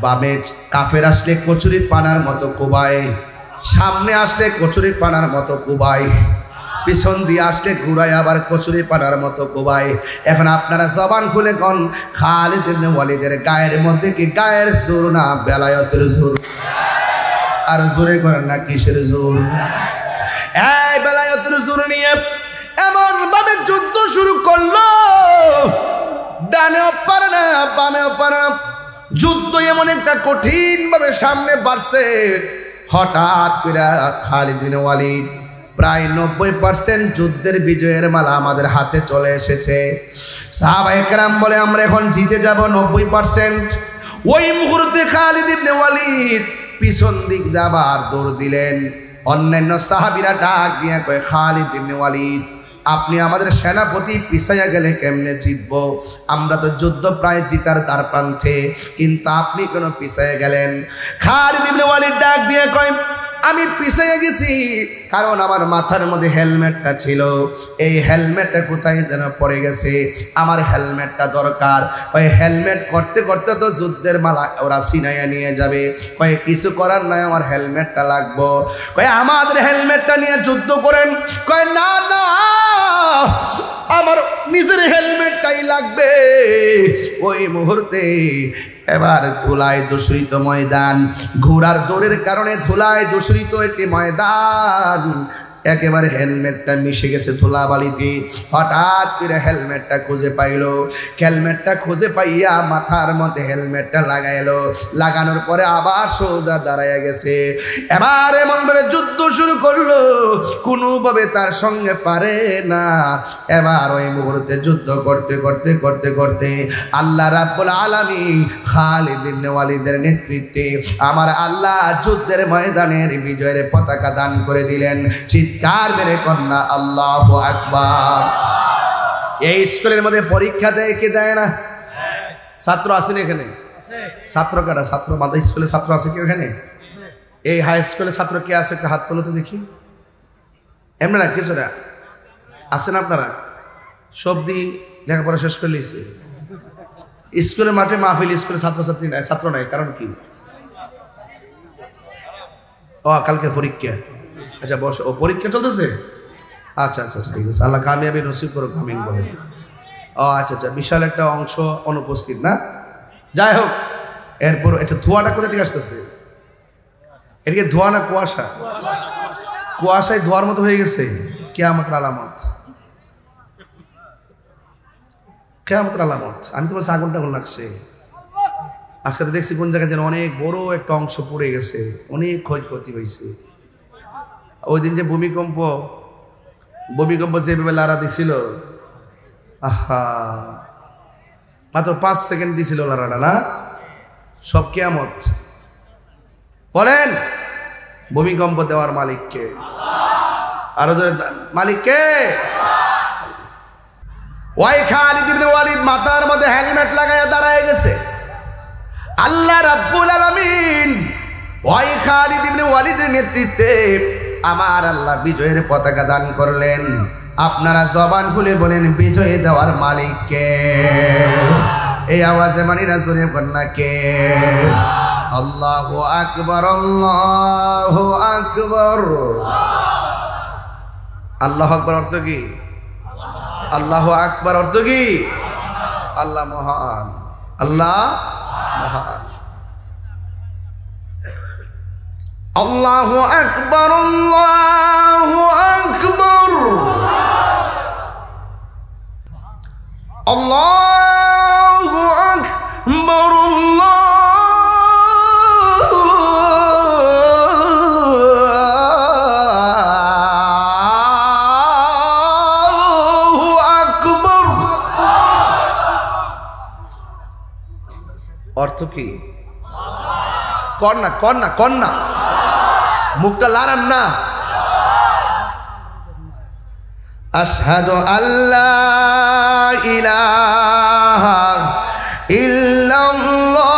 বামে কাফের আসলে কচুরি পানার মতো কোবাই, সামনে আসলে কচুরি পানার মতো কোবাই, পিছন দিয়ে আসলে ঘুরাই আবার কচুরি পানার মতো কোবাই। এখন আপনারা জবান খুলে কোন খালিদ ইবনে ওয়ালিদের গায়ের মধ্যে কি গায়ের জোর না বেলায়েতের জোর? আর জোরে করেন না কিসের জোর? এই বেলায়েতের জোর নিয়ে এমন ভাবে যুদ্ধ শুরু করলো, ডানেও পারে না বামেও পারে না, যুদ্ধ এমন একটা কঠিন ভাবে সামনে বাড়ছে। হঠাৎ করে খালিদ বিন ওয়ালিদ প্রায় 90% যুদ্ধের বিজয়ের মালা আমাদের হাতে চলে এসেছে। সাহাবায়ে কেরাম বলে আমরা এখন জিতে যাব 90%। ওই মুহূর্তে খালিদ ইবনে ওয়ালিদ পিছন দিক দিয়ে আবার দৌড় দিলেন। অন্যান্য সাহাবীরা ডাক দিয়ে কয়, খালিদ ইবনে ওয়ালিদ আপনি আমাদের সেনাপতি, পিছাইয়া গেলে কেমনে জিতব? আমরা তো যুদ্ধ প্রায় জিতার দ্বার প্রান্তে, কিন্তু আপনি কেন পিছাইয়া গেলেন? খালিদ ইবনে ওয়ালিদ ডাক দিয়ে কয়, আমি পিছাইয়া গেছি কারণ আমার মাথার মধ্যে হেলমেটটা ছিল, এই হেলমেটটা কোথায় যেন পড়ে গেছে, আমার হেলমেটটা দরকার। ওই হেলমেট করতে করতে তো যুদ্ধের মালা ওরা ছিনাইয়া নিয়ে যাবে, কয়ে কিছু করার নাই, আমার হেলমেটটা লাগবো। কয়ে আমাদের হেলমেটটা নিয়ে যুদ্ধ করেন। কয়ে না না, আমার নিজের হেলমেটটাই লাগবে। ওই মুহূর্তে এবার ধুলায় দূষিত ময়দান, ঘোড়ার দৌড়ের কারণে ধুলায় দূষিত একটি ময়দান, একেবারে হেলমেটটা মিশে গেছে ধুলাবালিতে। হঠাৎ করে হেলমেটটা খুঁজে পাইল, হেলমেটটা খুঁজে পাইয়া মাথার মধ্যে হেলমেটটা লাগাইলো, লাগানোর পরে আবার সোজা দাঁড়াইয়া গেছে। এবার এমনভাবে যুদ্ধ শুরু করলো, কোনোভাবে তার সঙ্গে পারে না। এবার ওই মুহূর্তে যুদ্ধ করতে করতে করতে করতে আল্লাহ রাব্বুল আলামিন খালিদ ইবনে ওয়ালিদের নেতৃত্বে আমার আল্লাহ যুদ্ধের ময়দানের বিজয়ের পতাকা দান করে দিলেন। চিৎকার মেরে কন্যা আল্লাহু আকবার। এই স্কুলের মধ্যে পরীক্ষা দেয় কি দেয় না? ছাত্র আসেন এখানে? ছাত্র কারা? ছাত্র মাদ্রাসা স্কুলে ছাত্র আছে কি এখানে? এই হাই স্কুলে ছাত্র কে আছে? একটা হাত তোলো তো দেখি। এমনি না কিছু না, আছেন আপনারা? সবদি লেখাপড়া শেষ করে নিয়েছে। স্কুলের মাঠে মাহফিল, স্কুলে ছাত্রছাত্রী নাই, ছাত্র নাই, কারণ কি? ও কালকে পরীক্ষা। আচ্ছা বস, ও পরীক্ষা চলতেছে? আচ্ছা আচ্ছা ঠিক আছে, আল্লাহ কামিয়াবি নসিব করুক, আমিন বলে। ও আচ্ছা আচ্ছা, বিশাল একটা অংশ অনুপস্থিত না? যাই হোক, এরপর এটা ধোঁয়াটা কোথা থেকে আসতেছে? এটাকে ধোঁয়া না কুয়াশা? কুয়াশায় ধোয়ার মতো হয়ে গেছে। কিয়ামতের আলামত, কিয়ামতের আলামত। আমি তোমার আগুন টাগুন লাগছে। আজকে তো দেখছি কোন জায়গায় যেন অনেক বড় একটা অংশ পড়ে গেছে, অনেক ক্ষয়ক্ষতি হয়েছে। ওই দিন যে ভূমিকম্প যেভাবে লাড়া দিছিল, আহা, মাত্র 5 সেকেন্ড দিছিল লাড়াটা না? সব কিয়ামত। বলেন ভূমিকম্প দেওয়ার মালিককে? আরো জোরে, মালিককে? ওই খালিদ ইবনে ওয়ালিদ মাথার মধ্যে হেলমেট লাগায়া দাঁড়ায় গেছে। আল্লাহ রাব্বুল আলামিন ওই খালিদ ইবনে ওয়ালিদের নেতৃত্বে আমার আল্লাহ বিজয়ের পতাকা দান করলেন। আপনারা জবান খুলে বলেন বিজয় দেওয়ার মালিককে? এই আওয়াজে মানি না জোরে কন্যা কে? আল্লাহু আকবার, আল্লাহু আকবার। আল্লাহু আকবার অর্থ কি? আল্লাহু আকবার অর্থ কি? আল্লাহ মহান, আল্লাহ মহান। আল্লাহু আকবার, আল্লাহু আকবার, আল্লাহু আকবার, আল্লাহু আকবার। অর্থ কি? কন্যা কন্যা কন্যা, মুখটা লাড়ান না। আশহাদু আল্লা ইলাহা ইল্লাল্লাহ,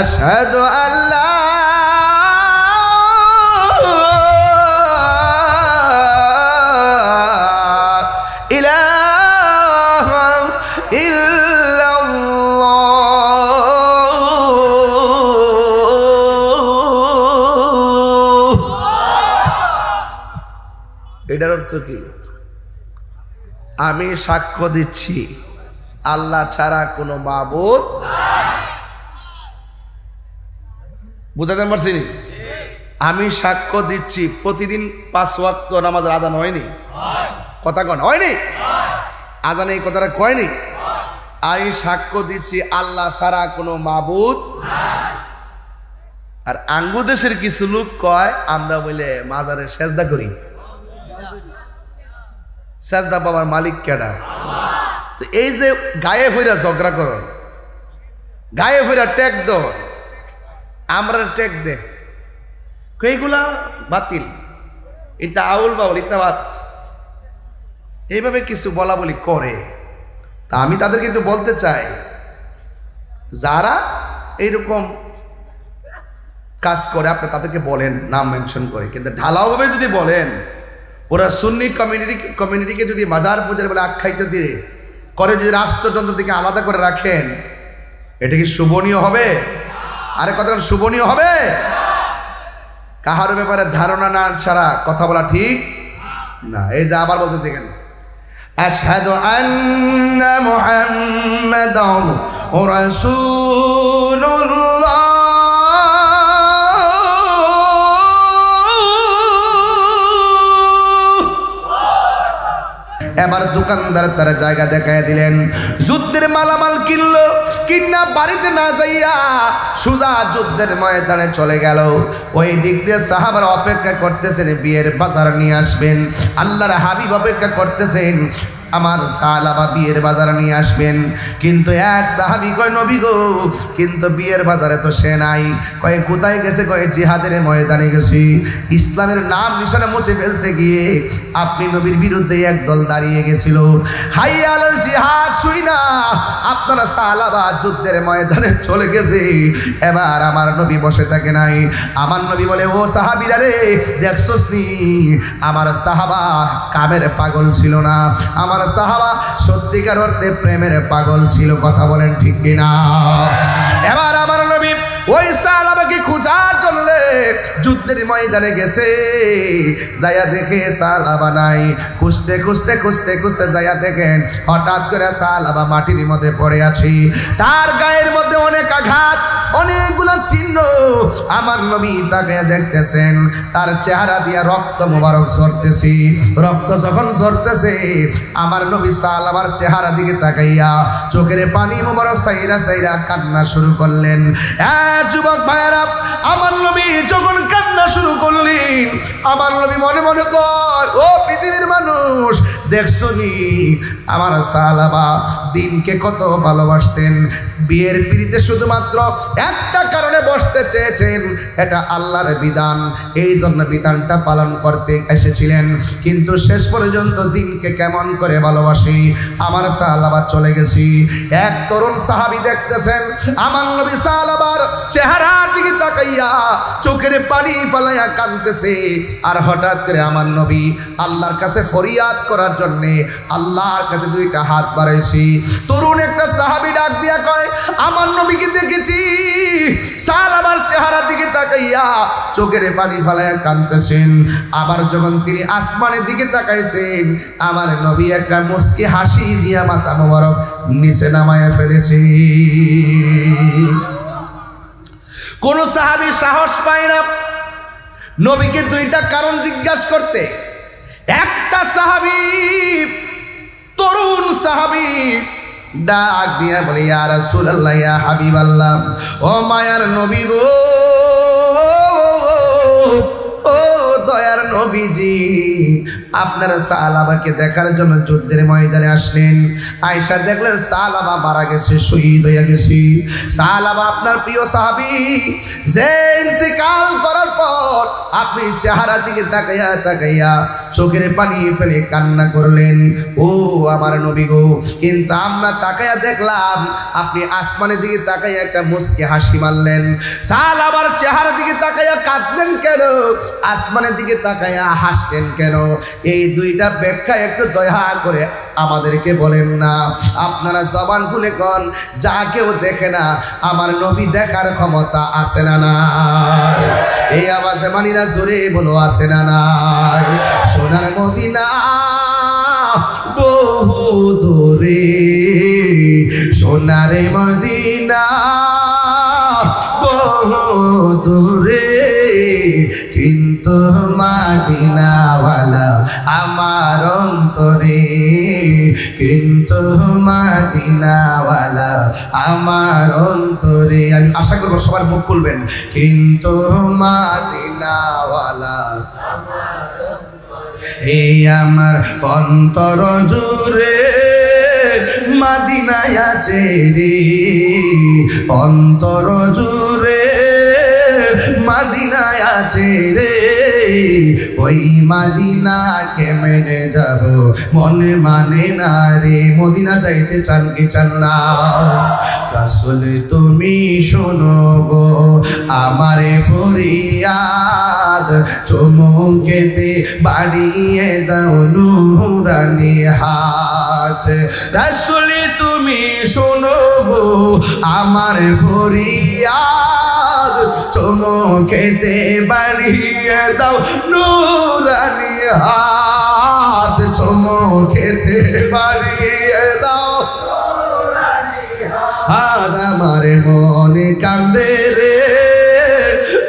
আশহাদু আল্লা এটার অর্থ কি? আমি সাক্ষ্য দিচ্ছি আল্লাহ ছাড়া কোনো মাবুদ। বুঝাতে পারছি? আমি সাক্ষ্য দিচ্ছি প্রতিদিন 5 ওয়াক্ত নামাজের আজান হয়নি? কথা কন হয়নি? আজানে এই কথাটা কয়নি? আমি সাক্ষ্য দিচ্ছি আল্লাহ ছাড়া কোনো মাবুদ। আর আঙ্গু দেশের কিছু লোক কয় আমরা বলে মাজারে সেজদা করি। সেজদা বাবার মালিক কেডা? তো এই যে গায়ে ফইরা ঝগড়া করন, গায়ে ফইরা ট্যাগ দর, আমরা ট্যাগ দে, এইগুলা বাতিল, এটা আউল বাউল, এটা বাত, এইভাবে কিছু বলা বলি করে। তা আমি তাদেরকে একটু বলতে চাই, যারা এইরকম কাজ করে আপনি তাদেরকে বলেন নাম মেনশন করে, কিন্তু ঢালাওভাবে যদি বলেন, ওরা সুন্নি কমিউনিটিকে যদি মাজার পূজার বলে আখ্যায়িত দিয়ে করে, যদি রাষ্ট্রযন্ত্র থেকে আলাদা করে রাখেন, এটা কি শুভনীয় হবে? আরে কতক্ষণ শুভনীয় হবে? কাহার ব্যাপারে ধারণা না ছাড়া কথা বলা ঠিক না। এই যে আবার বলতেছে কেন, আশহাদু আন্না মুহাম্মাদান রাসূলুল্লাহ, এবার দোকানদার তারা জায়গা দেখায় দিলেন, যুদ্ধের মালামাল কিনলো, কিনা বাড়িতে না যাইয়া সুজা যুদ্ধের ময়দানে চলে গেল। ওই দিক দিয়ে সাহাবারা অপেক্ষা করতেছেন বিয়ের বাজার নিয়ে আসবেন, আল্লাহর হাবিব অপেক্ষা করতেছেন আমার সালাবা বিয়ের বাজার নিয়ে আসবেন। কিন্তু এক সাহাবী কয় নবী গো, কিন্তু বিয়ের বাজারে তো সে নাই। কয় কোথায় গেছে? কয় জিহাদের ময়দানে গেছি। ইসলামের নাম নিশানা মুছে ফেলতে গিয়ে আপনি নবীর বিরুদ্ধে একদল দাঁড়িয়ে গেছিল। হাইয়া আলাল জিহাদ শুই না আপনারা সালাবা যুদ্ধের ময়দানে চলে গেছে। এবার আমার নবী বসে থাকে নাই। আমার নবী বলে, ও সাহাবীরা রে, দেখছস নি আমার সাহাবা কামের পাগল ছিল না, আমার সাহাবা সত্যিকার অর্থে প্রেমের পাগল ছিল। কথা বলেন ঠিক কিনা? এবার আমার নবী ওই সাহাবাকে খোঁজার জন্য যুদ্ধের ময়দানে গেছে। যাইয়া দেখে সাহাবা নাই। খুঁজতে খুঁজতে খুঁজতে খুঁজতে যাইয়া দেখেন হঠাৎ করে সাহাবা মাটির মধ্যে পড়ে আছে। তার গায়ের মধ্যে অনেক আঘাত, অনেকগুলো চিহ্ন। আমার নবী তাকে দেখতেছেন, তার চেহারা দিয়া রক্ত মোবারক ঝরতেছে। রক্ত যখন ঝরতেছে আমার নবী সাহাবার চেহারা দিকে তাকাইয়া চোখের পানি মোবারক সাইরা সাইরা কান্না শুরু করলেন। যুবক ভাইয়েরা, আমার নবী যখন কান্না শুরু করলেন, আমার নবী মনে মনে কয়, ও পৃথিবীর মানুষ, দেখছো নি আমার সাহাবা দিনকে কত ভালোবাসতেন। বিয়ের পিড়িতে শুধুমাত্র একটা কারণে বসতে চেয়েছেন, এটা আল্লাহর বিধান, এই জন্য বিধানটা পালন করতে এসেছিলেন। কিন্তু শেষ পর্যন্ত দিনকে কেমন করে ভালোবাসি আমার সাহাবা চলে গেছি। এক তরুণ সাহাবী দেখতেছেন আমার নবী সাহাবার চেহারার দিকে তাকাইয়া চোখের পানি ফালাইয়া কাঁদতেছে। আর হঠাৎ করে আমার নবী আল্লাহর কাছে ফরিয়াদ করার জন্য আল্লাহর কাছে দুইটা হাত বাড়াইছি। তরুণ একটা সাহাবী ডাক দিয়া কয়, আমার নবীকে দেখেছি সাহাবার চেহারার দিকে তাকাইয়া চোখের পানি ফালাইয়া কাঁদতেছেন। আবার যখন তিনি আসমানের দিকে তাকাইছেন আমার নবী একটা মুস্কি হাসি দিয়া মাথা মোবারক নিচে নামায়া ফেলেছে। কোন সাহাবী সাহস পায় না নবীকে দুইটা কারণ জিজ্ঞাসা করতে। একটা সাহাবী, তরুণ সাহাবী ডাক দিয়া বলে, ইয়া রাসূলুল্লাহ, ইয়া হাবিবাল্লাহ, ও মায়ার নবী গো, ও দয়ার নবীজি, আপনারা সাহাবাকে দেখার জন্য যুদ্ধের ময়দানে আসলেন। আয়েশা দেখলেন সাহাবা মারা গেছে, শহীদ হয়ে গেছে। সাহাবা আপনার প্রিয় সাহাবী, যে ইন্তেকাল করার পর আপনি চেহারা দিকে তাকাইয়া তাকাইয়া চোখের পানি ফেলে কান্না করলেন। ও আমার নবী গো, কিন্তু আমরা তাকাইয়া দেখলাম আপনি আসমানের দিকে তাকাইয়া একটা মুস্কি হাসি মারলেন। সাহাবার চেহারা দিকে তাকাইয়া কাঁদলেন কেন? আসমানের দিকে তাকাইয়া হাসলেন কেন? এই দুইটা ব্যাখ্যা একটু দয়া করে আমাদেরকে বলেন না। আপনারা জবান খুলে কোন, যা কেউ দেখে না আমার নবী দেখার ক্ষমতা আছে না নাই? এই আওয়াজে মানি না, জোরে বলো আছে না নাই? সোনার মদিনা বহু দূরে, সোনার মদিনা বহু দূরে, কিন্তু মদিনাওয়ালা আমার অন্তরে, কিন্তু মদিনাওয়ালা আমার অন্তরে। আমি আশা করবো সবার মুখ খুলবেন, কিন্তু মদিনাওয়ালা এই আমার অন্তর জুড়ে মদিনায় আছে রে, অন্তর জুড়ে মদিনায় আছে রে। ওই মদিনাকে মেনে যাব মনে মানে না রে। মদিনা যাইতে চান কি চান না? রাসূল তুমি শোনো গো আমারে ফরিয়াদ, চুমুকেতে বাড়িয়ে দাও নুরানি হাত। রাসূল তুমি শোনো গো আমার ফরিয়াদ, চুমুকেতে বাড়িয়ে দাও নুরানি হাত, চুমুকেতে বাড়িয়ে দাও হাত। আমার মনে কান্দে রে,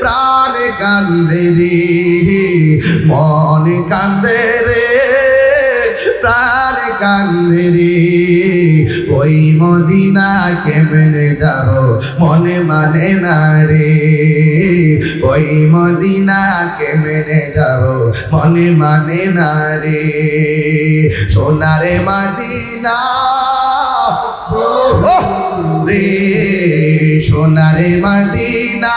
প্রাণ কান্দে রে, মনে কান্দে রে, প্রাণ কান্দে রে। ওই মদিনা কেমনে যাব মনে মানে না রে, ওই মদিনা কেমনে যাব মনে মানে না রে, সোনারে মদিনা রে, সোনারে মদিনা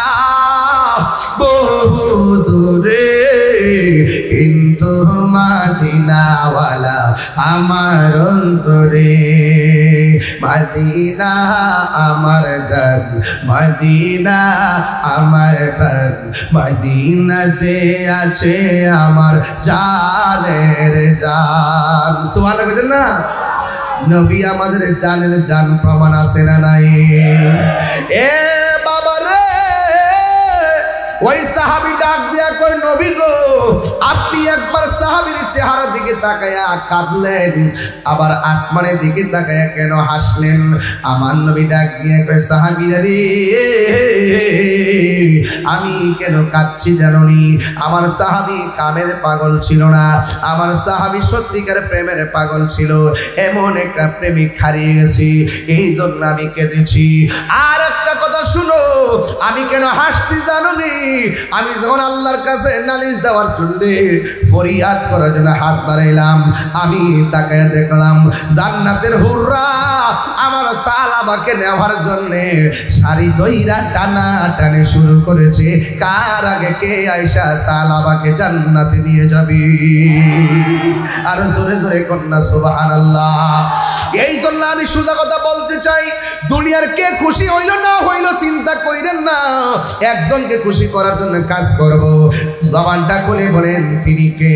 বহু দূরে, কিন্তু মদিনাওয়ালা আমার অন্তরে, মদিনা আমার জান, মদিনা আমার প্রাণ, মদিনাতে আছে আমার জানের জান। সুবহানাল্লাহ বুঝেন না? নবী আমাদের জানের জান, প্রমাণ আছে না নাই? এ বাবা রে, ওই সাহাবী ডাক দিয়া কই নবী গো, আপনি একবার সাহাবীর চেহারার দিকে তাকায়া কাঁদলেন, আবার আসমানের দিকে তাকায়া কেন হাসলেন? আমার নবী ডাক দিয়া কই সাহাবী রে, আমি কেন কাঁদছি জানোনি? আমার সাহাবী কামের পাগল ছিল না, আমার সাহাবী সত্যিকার প্রেমের পাগল ছিল। এমন একটা প্রেমিক হারিয়ে গেছি, এই জন্য আমি কেঁদেছি। আর একটা কথা শুনো, আমি কেন হাসছি জানোনি? আমি যখন আল্লাহর কাছে নালিশ দেওয়ার জন্য ফরিয়াদ করার জন্য হাত বাড়াইলাম, আমি তাকায় দেখলাম জান্নাতের হুররা আমার সালাবাকে নেওয়ার জন্য শাড়ি দইরা টানা টানে শুরু করেছে। কার আগে কে আয়েশা সালাবাকে জান্নাতে নিয়ে যাবে? আর জোরে জোরে কন্যা সুবহানাল্লাহ। এই জন্য আমি সোজা কথা বলতে চাই, দুনিয়ার কে খুশি হইল না হইল চিন্তা কইরেন না, একজনকে খুশি করার জন্য কাজ করব। জবানটা খুলে বলেন তিনি কে?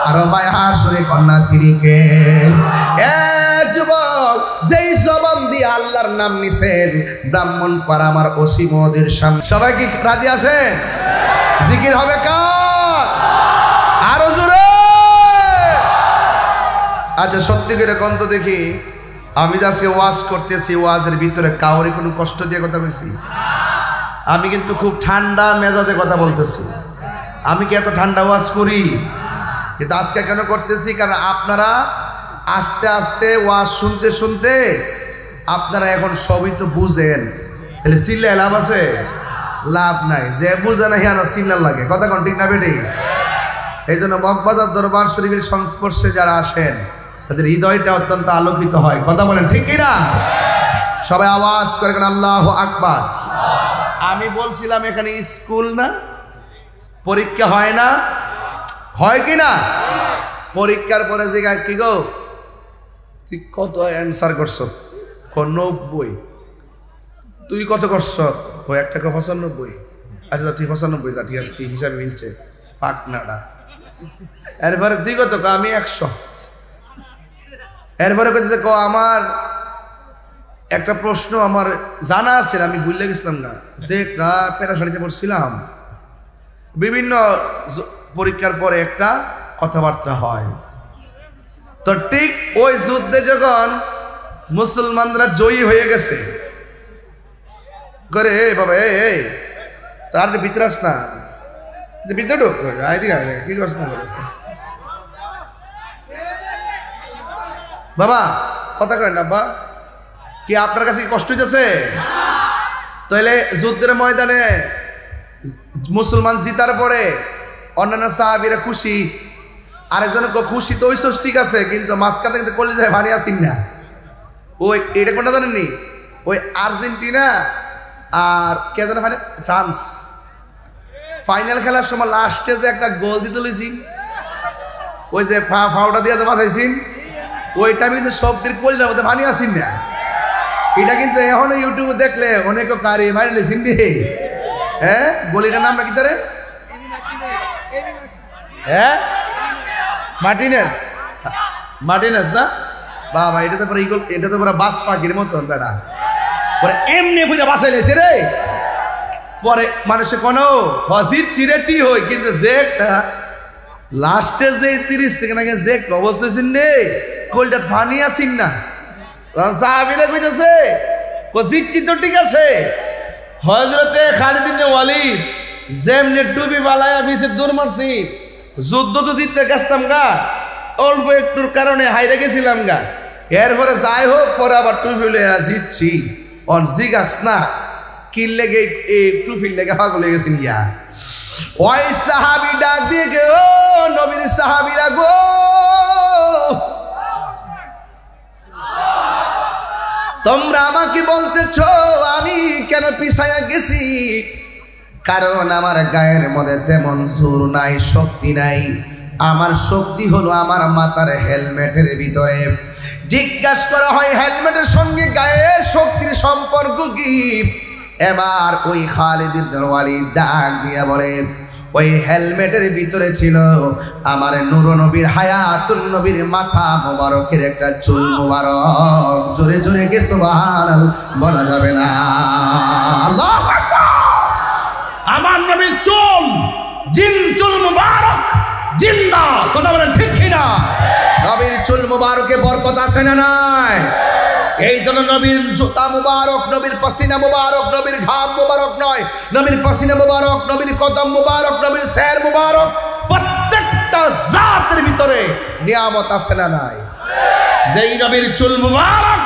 আরো ভাই হাসরে কন্যা তিনি কে? এ যুবক, যেই জবান দিয়ে আল্লাহর নাম নিছেন, ব্রাহ্মণপাড়া আমার ওসি মহোদয়ের সামনে সবাই কি রাজি আছেন? জিকির হবে কার? আরো জোরে। আচ্ছা সত্যি করে কন্ত দেখি, আমি যে আজকে ওয়াজ করতেছি, ওয়াজের ভিতরে কাউরে কোনো কষ্ট দিয়ে কথা বলছি? আমি কিন্তু খুব ঠান্ডা মেজাজে কথা বলতেছি। আমি কি এত ঠান্ডা ওয়াজ করি? কিন্তু আজকে কেন করতেছি? কারণ আপনারা আস্তে আস্তে ওয়াজ শুনতে শুনতে আপনারা এখন সবই তো বুঝেন, তাহলে চিল্লায় লাভ আছে? লাভ নাই। যে বুঝে না হিয়ানো চিল্লার লাগে, কথা কোন ঠিক না বেটি? এই জন্য মগবাজার দরবার শরীফের সংস্পর্শে যারা আসেন তাদের হৃদয়টা অত্যন্ত আলোকিত হয়, কথা বলেন ঠিক কিনা? সবাই আওয়াজ করে আল্লাহু আকবার। আমি বলছিলাম এখানে স্কুল না, পরীক্ষা হয় না, হয় কি না? পরীক্ষার পরে জিজ্ঞাসা কি গো তুই কত অ্যান্সার করছ? 90। তুই কত করছ? ও একটা 95। আচ্ছা তুই 95 যা, ঠিক আছে, তুই হিসাবে মিলছে ফাঁকনাটা। এরপরে তুই কত? আমি 100। এরপরে কেছে ক আমার একটা প্রশ্ন আমার জানা আছে, আমি ভুলে গেছিলাম না, যে একটা প্যারাশাড়িতে পড়ছিলাম, বিভিন্ন পরীক্ষার পরে একটা কথাবার্তা হয়। তো ঠিক ওই যুদ্ধে যখন মুসলমানরা জয়ী হয়ে গেছে, করে বাবা এই তার ভিতরে আস না, ভিতরে ঢোক, কি করছ না বাবা, কথা কয় না বা কি আপনার কাছে কষ্ট হইতেছে? তাহলে যুদ্ধের ময়দানে মুসলমান জিতার পরে অন্যান্য সাহাবীরা খুশি, আরেকজন খুশি তো ওইসব ঠিক আছে, কিন্তু মাঝখান থেকে কলিজায় ভানি আসিন না। ওই এটা কোনটা জানেননি? ওই আর্জেন্টিনা আর কে জানে মানে ফ্রান্স ফাইনাল খেলার সময় লাস্টে যে একটা গোল দিতে লইছি, ওই যে ফাউটা দিয়ে যে বাঁচাইছিন, ওইটা কিন্তু সবটির কলিজার মধ্যে ভানি আসিন না। এটা কিন্তু এখনো ইউটিউবে দেখলে অনেক কারি মারি লেছিন রে। হ্যাঁ, গলিটার নাম নাকি তারে? হ্যাঁ, মার্টিনেস। মার্টিনেস না বাবা, এটা তো পুরো ইগল, এটা তো পুরো বাস পাখির মতন বেটা, পরে এমনি ফুটে বাসাই লেছে রে। পরে মানুষে কোনো হজির চিরেটি হই, কিন্তু যে লাস্টে যে 30 সেকেন্ড আগে যে অবস্থা হয়েছেন রে, গোলটা ফানি আসিন না। সাহাবীরা কইতেছে ও জিতছি তো ঠিক আছে, হযরতে খালিদ ইবনে ওয়ালিদ যেমনে ডুবি বালায়া বিছে দৌড় মারছি, যুদ্ধ তো জিততে গেছতাম গা, অল্প একটুর কারণে হাইরে গেছিলাম গা, এরপরে যাই হোক, পরে আবার টুপি লইয়া জিতছি অন জিগাস না কিল লেগে এই টুপির লেগে পাগল হয়ে গেছেন গিয়া। ওই সাহাবি ডাক দিয়ে গে, ও নবীর সাহাবিরা গো, তোমরা আমাকে বলতেছ আমি কেন পিছায়া গেছি? কারণ আমার গায়ের মধ্যে তেমন জোর নাই, শক্তি নাই। আমার শক্তি হলো আমার মাথার হেলমেটের ভিতরে। জিজ্ঞাসা করা হয় হেলমেটের সঙ্গে গায়ের শক্তির সম্পর্ক কি? এবার ওই খালিদ ইবনে ওয়ালিদ ডাক দিয়া বলে, ওই হেলমেটের ভিতরে ছিল আমার নূর নবীর, হায়াতুন নবীর মাথা মোবারকের একটা চুল মোবারক। জোরে জোরে কে সুবহানাল্লাহ বলা যাবে না? আল্লাহু আকবার। আমার নবীর চুল, জিন চুল মুবারক জিন্দা, কথা বলেন ঠিক কিনা? নবীর চুল মুবারকে বরকত আছে না নাই? এই জন্য নবীর জুতা মুবারক, নবীর পাসিনা মুবারক, নবীর ঘাম মুবারক নয়, নবীর পাসিনা মুবারক, নবীর কদম মুবারক, নবীর সের মুবারক। প্রত্যেকটা জাতের ভিতরে নিয়ামত আছে না নাই? যেই নবীর চুল মুবারক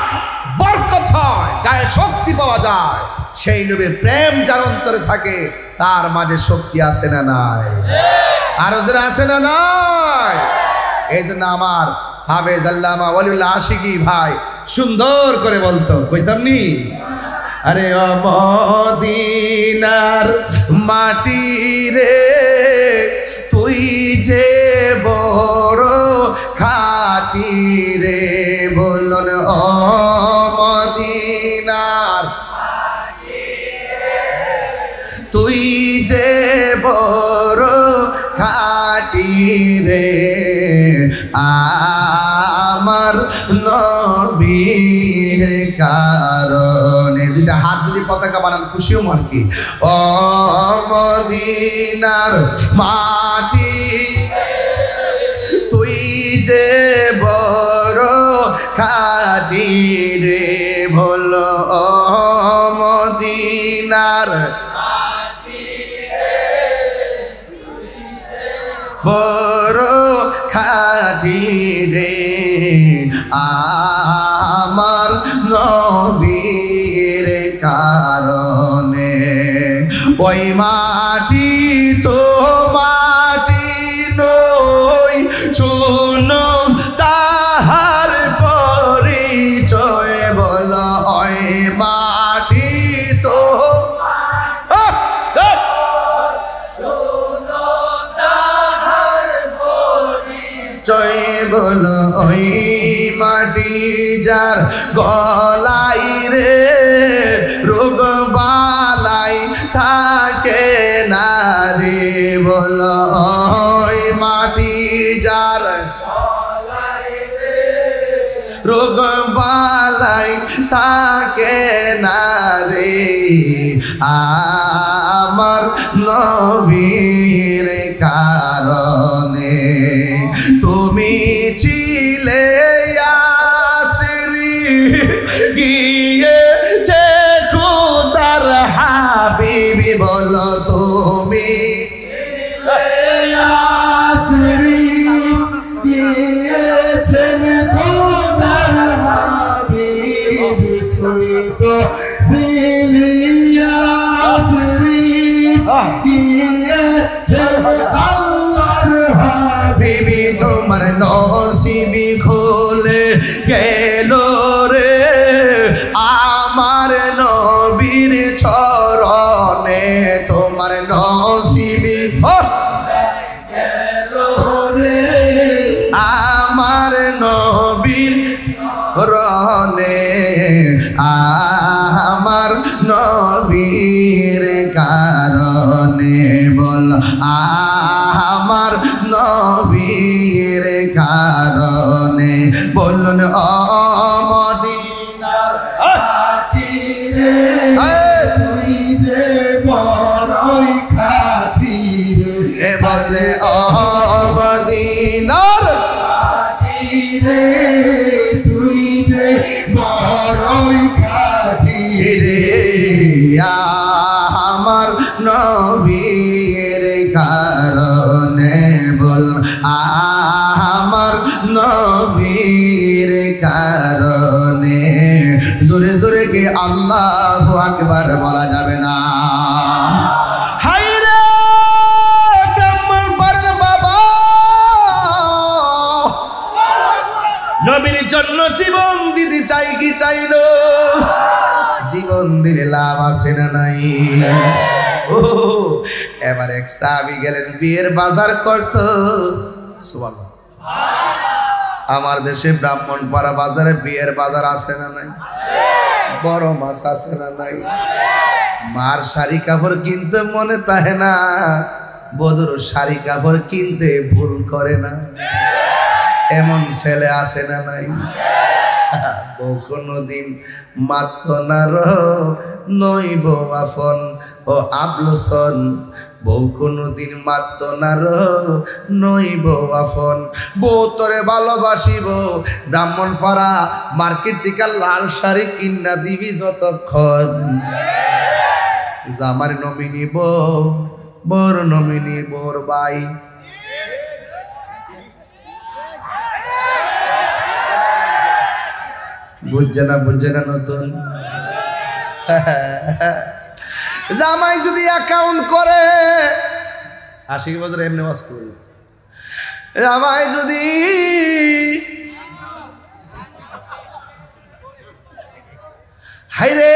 বরকত হয়, গায়ে শক্তি পাওয়া যায়, সেই নবীর প্রেম যার অন্তরে থাকে তার মাঝে শক্তি আছে না নাই? আরো যারা আছে না নাই? এই জন্য আমার হাফেজ আল্লামা ওয়ালিউল্লাহ আশিকি ভাই সুন্দর করে বলতো, কইতাম নি, আরে ও মদিনার মাটি রে তুই যে বড় খাঁটি রে, বলুন ও মদিনার তুই যে বড় খাঁটি রে, আমার নবীর কারণে। দুইটা হাত যদি পতাকা বানান খুশিও আর কি। ও মদিনার মাটি তুই যে বড় খাঁটি রে, বলো ও মদিনার বড় খাঁটি রে, আমার নবীর কারণে। ওই মাটি তো মাটি নই, শোনো তাহার পরিচয়, বলো ওই মাটি তো জয়, বলো ওই মাটি যার গলাই রে রোগ বালাই থাকে না রে, বলো ওই মাটি যার রোগ বালাই থাকে না রে, আমার নবীর কারণে। তুমি ছিলে ইয়াসরি গিয়েছে খোদার হাবিবি, বলো তুমি ইয়াসরি গিয়েছে খোদার হাবিবি, তুই তো ছিলে ইয়াসরি গিয়েছে আল্লাহর হাবিবি, তোমার নসিবি খুলে গেল রে আমার নবীর চরণে, তোমার নসিবি গেল রে আমার নবীর রনে, আমার নবীর কারণে, বল আমার নবীর কারণে, বলুন ও মদিনার মাটি রে তুই যে বড়ই খাঁটি রে, বলে ও মদিনার মাটি রে তুই যে বড়ই খাঁটি রে, আমার নবীর কারণে, বল আমার নবীর কারণে। আল্লাহু আকবার বলা যাবে না। হায়রে ব্রাহ্মণ পাড়ার বাবা, নবীর জন্য জীবন দিতে চাই কি চাইলো? জীবন দিলে লাভ আছে না নাই? ও এবার এক সাহাবী গেলেন বিয়ের বাজার করত। সুবহানাল্লাহ। আমার দেশে ব্রাহ্মণপাড়া বাজারে বিয়ের বাজার আছে না নাই? বড় মাছ আছে না নাই? মার শাড়ি কাপড় কিনতে মনে তাহে না, বধুর শাড়ি কাপড় কিনতে ভুল করে না, এমন ছেলে আছে না নাই? বউ কোনদিন মাত্র না নইব আফন ও আবলোসন, বউ কোনদিন মাত্র না নইব আফন। বউ তোরে ভালোবাসিব ব্রাহ্মণপাড়া মার্কেট থেকে লাল শাড়ি কিনা দিবি যতক্ষণ। জামার নমিনি বউ, বর নমিনি বোর ভাই। বুঝছে না নতুন জামাই যদি অ্যাকাউন্ট করে 80 বছর এমনি ওয়াজ করবে। জামাই যদি হাইরে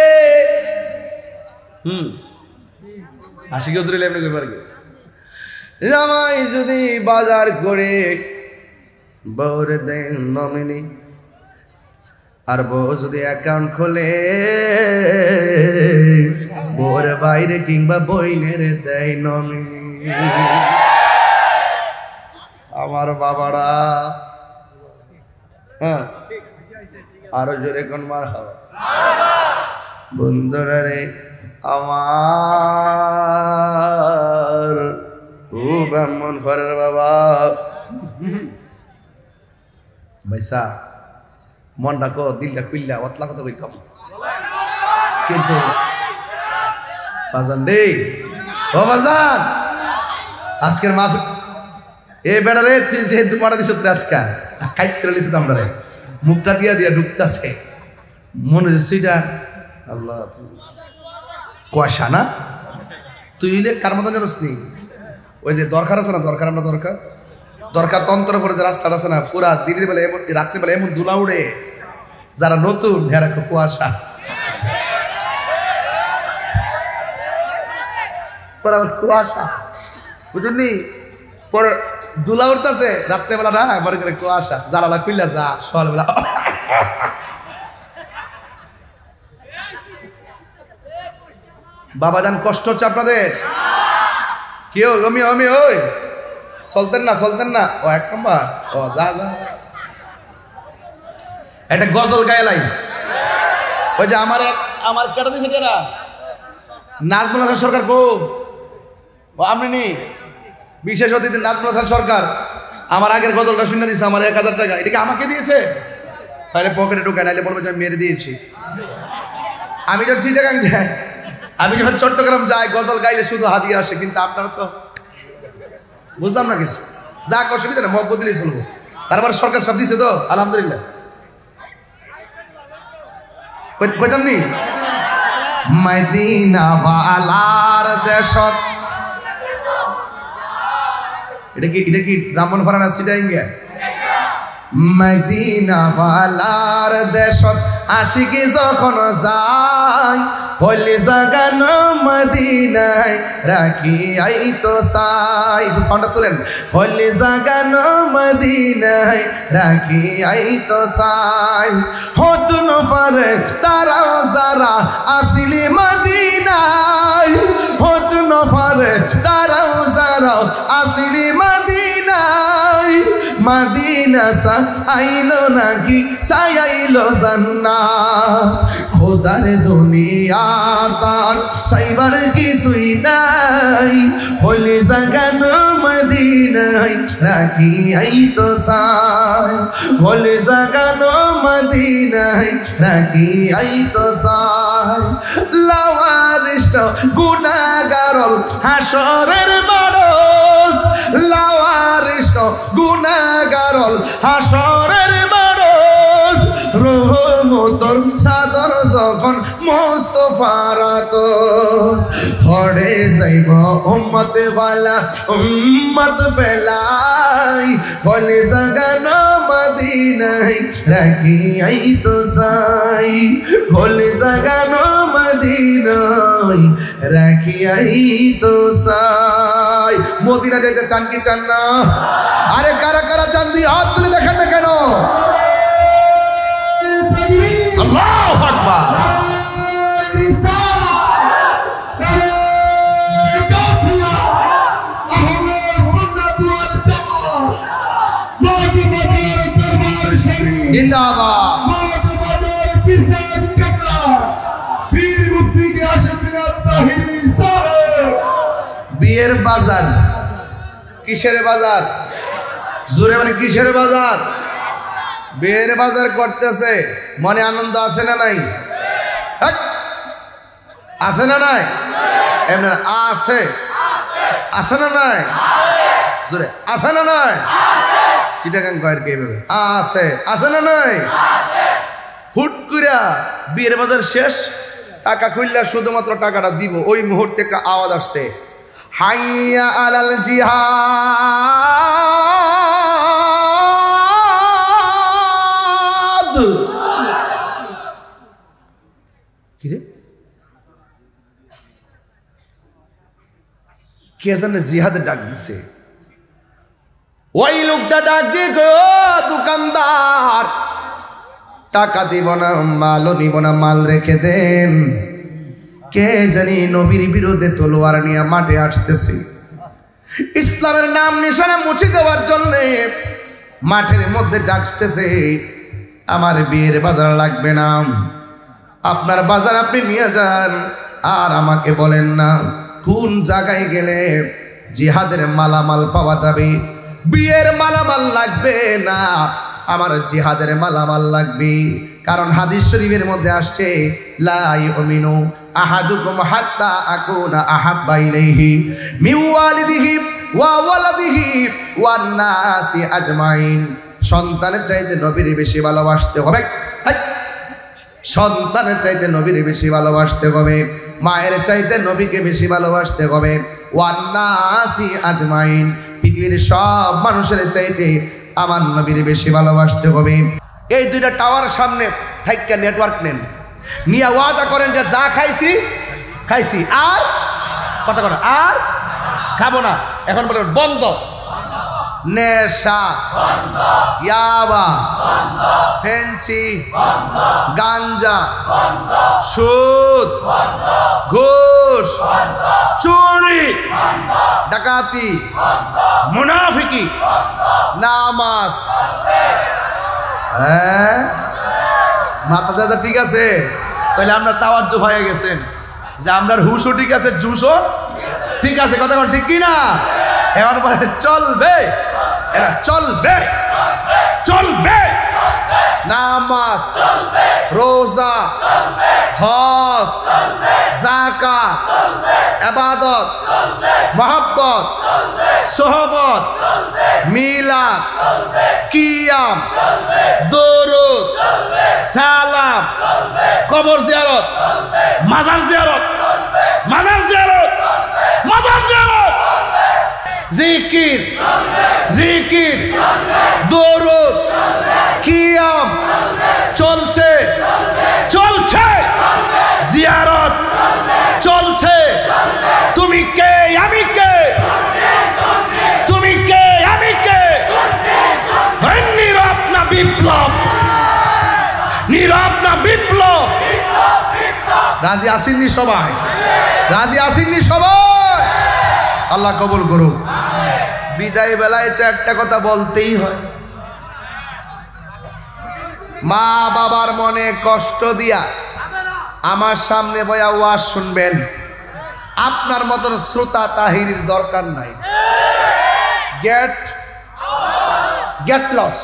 80 বছর এমনি করবে আর কি। জামাই যদি বাজার করে বউর দেন নমিনি, আর বউ যদি অ্যাকাউন্ট খোলে বউর বাইরে কিংবা বইনের দেয় নমিনি। আমার বাবারা, হ্যাঁ আরো জোরে কোন মার হবে বন্ধুরা রে আমার, ও ব্রাহ্মণ ঘরের বাবা ভাইসা মনটা কো দিলটা খুললা অতলা কথা কইতাম, কিন্তু বাজান রে ও বাজান আজকের মাহফিল এ বেড়া রে তুই যেহেতু মারা দিছ আজকা কাইট করে লিছ আমরা রে মুখটা দিয়া দিয়া ঢুকতাছে মনে হচ্ছে এটা আল্লাহ কুয়াশা না? তুই ইলে কার মতন জানোস নি? ওই যে দরকার আছে না, দরকার আমরা দরকার তন্ত্র করে যে রাস্তাটা আছে না, পুরা দিনের বেলা এমন রাত্রিবেলা এমন ধুলা উড়ে, যারা নতুন হেরা কুয়াশা কুয়াশা বুঝলি? পরে ধুলা উঠতেছে রাত্রেবেলা না, মনে করে কুয়াশা, জানালা খুললা যা সকালবেলা বাবা যান কষ্ট হচ্ছে আপনাদের? কেউ আমি ওই চলতেন না ও এক নম্বর ও যা একটা গজল গায়লাই ওই যে আমার কেটে দিয়েছে কেনা নাজমুল হাসান সরকার কো ও আপনি নি বিশেষ অতিথি নাজমুল হাসান সরকার আমার আগের গজলটা শুনে দিয়েছে আমার 1000 টাকা। এটাকে আমাকে দিয়েছে? তাহলে পকেটে ঢুকায়, নাইলে বলবো যে আমি মেরে দিয়েছি। আমি যখন চিটাগাং যাই, আমি যখন চট্টগ্রাম যাই, গজল গাইলে শুধু হাদিয়া আসে, কিন্তু আপনারা তো বুঝলাম না কিছু। যা অসুবিধা না, মহব্বত দিলেই চলবো। তারপর সরকার সব দিছে তো আলহামদুলিল্লাহ। কইতাম নি মদিনা বালার দেশত, এটা কি ব্রাহ্মণপাড়া না চিটাগাং? মদিনা বালার দেশত আশিকি যখন যায়, হলি জাগান মদিনায় রাখি আই তো সাই। সাউন্ডটা তুলেন। হলি জাগান মদিনায় রাখি আই তো সাই, হত নফারে তারাও যারা আসিলি মদিনায়, হত নফারে তারাও যারা আসিলি মদিনায়, মদিনা সা আইলো নাকি সাইলো জান্নাত, খোদার দুনিয়া তার সাইবার কিছুই নাই, হলি জাগান মদিনায় রাখি আই তো সাই, হলি জাগান মদিনায় রাখি আই তো সাই। লাওয়ারিষ্ট গুনাহগারল হাসরের মারত, লাওয়ারিষ্ট গুনাহগারল হাসরের মারত, রহমতর সাদর যখন হরে যাইব উম্মত ওয়ালা উম্মত ফেলাই হলে জাগানো মদিনায় রাখি আই তো সাই হলে জাগানো মদিনায় রাখি আই তো সাই মদিনা যাইতে চান কি চান না আরে কারা কারা চান দুই হাত তুলে দেখেন না কেন আল্লাহু আকবার বিয়ের বাজার কিসের বাজার জোরে মানে কিসের বাজার বিয়ের বাজার করতেছে মনে আনন্দ আছে না নাই আছে না নাই এমনি আছে আছে না নাই জোরে আছে না নাই সিটাগাং কয়ের কে ভাবে আছে আছে না নাই হুট কইরা বিয়ের বাজার শেষ টাকা খুললা শুধুমাত্র টাকাটা দিব ওই মুহূর্তে একটা আওয়াজ আসছে হাইয়া আলাল জিহাদ কি রে কে জানে জিহাদের ডাক দিছে ওই লোকটা ডাক দিয়ে গো দোকানদার টাকা দিব না মালও নিব না মাল রেখে দেন কে জানি নবীর বিরুদ্ধে তলোয়ার নিয়ে মাঠে আসতেছে ইসলামের নাম নিশানা মুছে দেওয়ার জন্য মাঠের মধ্যে ডাকতেছে আমার বিয়ের বাজার লাগবে না আপনার বাজার আপনি নিয়ে যান আর আমাকে বলেন না কোন জায়গায় গেলে জিহাদের মালামাল পাওয়া যাবে বিয়ের মালামাল লাগবে না আমার জিহাদের মালামাল লাগবে কারণ হাদিস শরীফের মধ্যে আসছে লা ইউমিনু আহাদুকুম হাত্তা আকুনা আহাব্বা ইলাইহি মিন ওয়ালিদিহি ওয়া ওয়ালাদিহি ওয়ান নাসি আজমাইন সন্তানের চাইতে নবীর বেশি ভালোবাসতে হবে সন্তানের চাইতে নবীর বেশি ভালোবাসতে হবে মায়ের চাইতে নবীকে বেশি ভালোবাসতে হবে ওয়ান নাসি আজমাইন পৃথিবীর সব মানুষের চাইতে আমার নবীর বেশি ভালোবাসতে হবে এই দুইটা টাওয়ার সামনে থাইকা নেটওয়ার্ক নেন নিয়ে ওয়াদা করেন যে যা খাইছি খাইছি আর কথা কথা আর খাবো না এখন বলে বন্ধ নেশা ইয়াবা ফেন্সি গাঞ্জা সুদ ঘুষ চুরি ডাকাতি মুনাফিকি নামাজ মাথা দাদা ঠিক আছে তাহলে আপনার তাওয়াজ্জুহ হয়ে গেছেন যে আপনার হুশও ঠিক আছে জুসও ঠিক আছে কথা বল ঠিক কি না এখন বলে চলবে এরা চলবে চলবে নামাজ রোজা হজ যাকাত ইবাদত মহব্বত সোহবত মিলাদ কিয়াম দরুদ সালাম কবর জিয়ারত মাজার জিয়ারত মাজার জিয়ারত মাজার জিয়ারত জিকির জিকির দরুদ কিয়াম চলছে চলছে জিয়ারত চলছে তুমি কে আমি কে তুমি কে আমি কে নীরব না বিপ্লব নীরব না বিপ্লব রাজি আসেননি সবাই রাজি আসেননি সবাই আল্লাহ কবুল করুক বিদায় বেলায় তো একটা কথা বলতেই হয় মা বাবার মনে কষ্ট দিয়া আমার সামনে বয়া ওয়াজ শুনবেন আপনার মতন শ্রোতা তাহিরির দরকার নাই গেট লস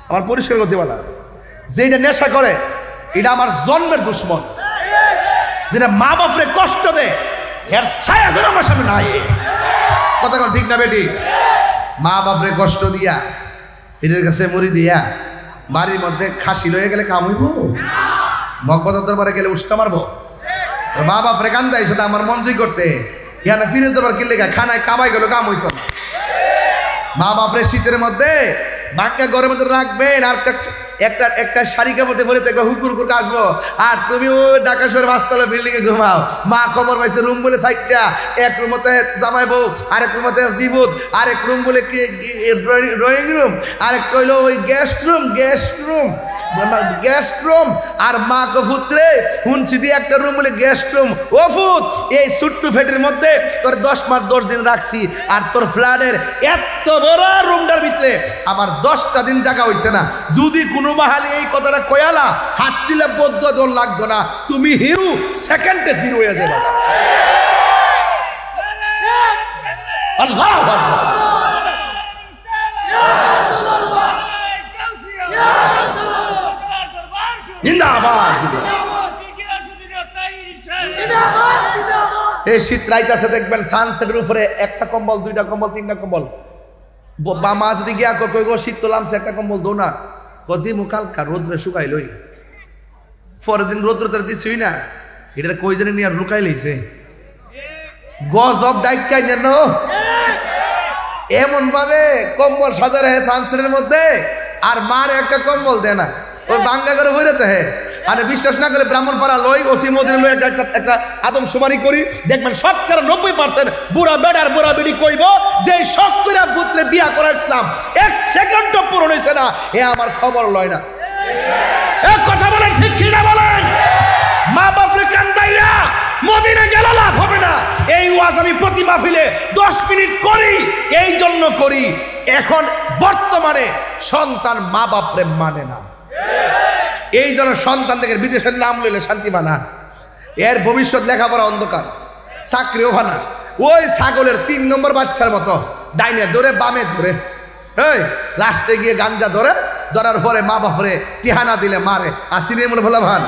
আমার পরিষ্কার করতে বলা যেটা নেশা করে এটা আমার জন্মের দুশ্মন যেটা মা বাপরে কষ্ট দেয় এর ছায়া যেন আমার সামনে নাই কথা ঠিক না বেটি মা বাপরে কষ্ট দিয়া ফিরের কাছে মুড়ি দিয়া বাড়ির মধ্যে খাসি লয়ে গেলে কাম হইব? মগবাজার দরবারে গেলে উষ্টা মারবো? মা বাপ রে কান্দা এসে আমার মঞ্জুই করতে ইয়ানা ফিরে দরবার কিনলে খানায় কামাই গেল কাম হইতো না। মা বাপরে শীতের মধ্যে বাঁকা ঘরের মধ্যে রাখবেন আর একটা একটা শাড়ি কাপড়ে পরে দেখবে হুকুর হুকুর আসবো আর তুমি ওই ঢাকা শহরের 5 তলা বিল্ডিং এ ঘুমাও। মা খবর পাইছে রুম বলে 4টা, এক রুমতে জামাই বউ, আরেক রুমতে জিবুত, আরেক রুম বলে ড্রয়িং রুম, আরেক কইলো ওই গেস্ট রুম আর মা কফুত্রে হুনছি দিয়ে একটা রুম বলে গেস্ট রুম। ও ফুত, এই সুট্টু ফেটের মধ্যে তোর 10 মাস 10 দিন রাখছি আর তোর ফ্ল্যাটের এত বড় রুমটার ভিতরে আমার 10টা দিন জায়গা হইছে না। যদি কোনো মাহালি এই কথাটা কয়ালা হাত দিলে বদ্ধ দোল লাগতো না, তুমি হিরো সেকেন্ডে জিরো হয়ে যাবে। আল্লাহ এই শীত রাইতাছে দেখবেন সানসেটের উপরে একটা কম্বল, 2টা কম্বল, 3টা কম্বল। বামা যদি গিয়া কই গো শীত তো লামছে একটা কম্বল দো না, কদি মুখালকা রোদ্রে শুকাই লই। পরের দিন রোদ্র দিছই না, এটা কই জানি নিয়ে লুকাই লইছে। গজব ডাইকাই নেন এমন ভাবে কম্বল সাজারে সানসেটের মধ্যে আর মার একটা কম্বল দেয় না, ওই বাঙ্গা করে হইতে হে। আর বিশ্বাস না করলে ব্রাহ্মণপাড়া লই ওসি মদিনা লই একটা আদমশুমারি করি, দেখবেন 90% বুড়া বেড়ার বুড়া বেড়ি কইব যে শখ করে পুত্রে বিয়া করা ইসলাম 1 সেকেন্ডও পূরণ হইছে না, এ আমার খবর লয় না। এক কথা বলেন ঠিক কি না বলেন? মা বাপরে কান্দাইয়া মদিনা গেল লাভ হবে না। এই ওয়াজ আমি প্রতি মাহফিলে 10 মিনিট করি, এই জন্য করি এখন বর্তমানে সন্তান মা বাপরে মানে না। এই জন্য সন্তান থেকে বিদেশের নাম লইলে শান্তি বানা, এর ভবিষ্যৎ লেখাপড়া অন্ধকার, চাকরিও বানা। ওই ছাগলের 3 নম্বর বাচ্চার মতো ডাইনে ধরে বামে ধরে, এই লাস্টে গিয়ে গাঞ্জা ধরার পরে মা বাপরে টিহানা দিলে মারে। আসিনি এমন ভোলা ভান,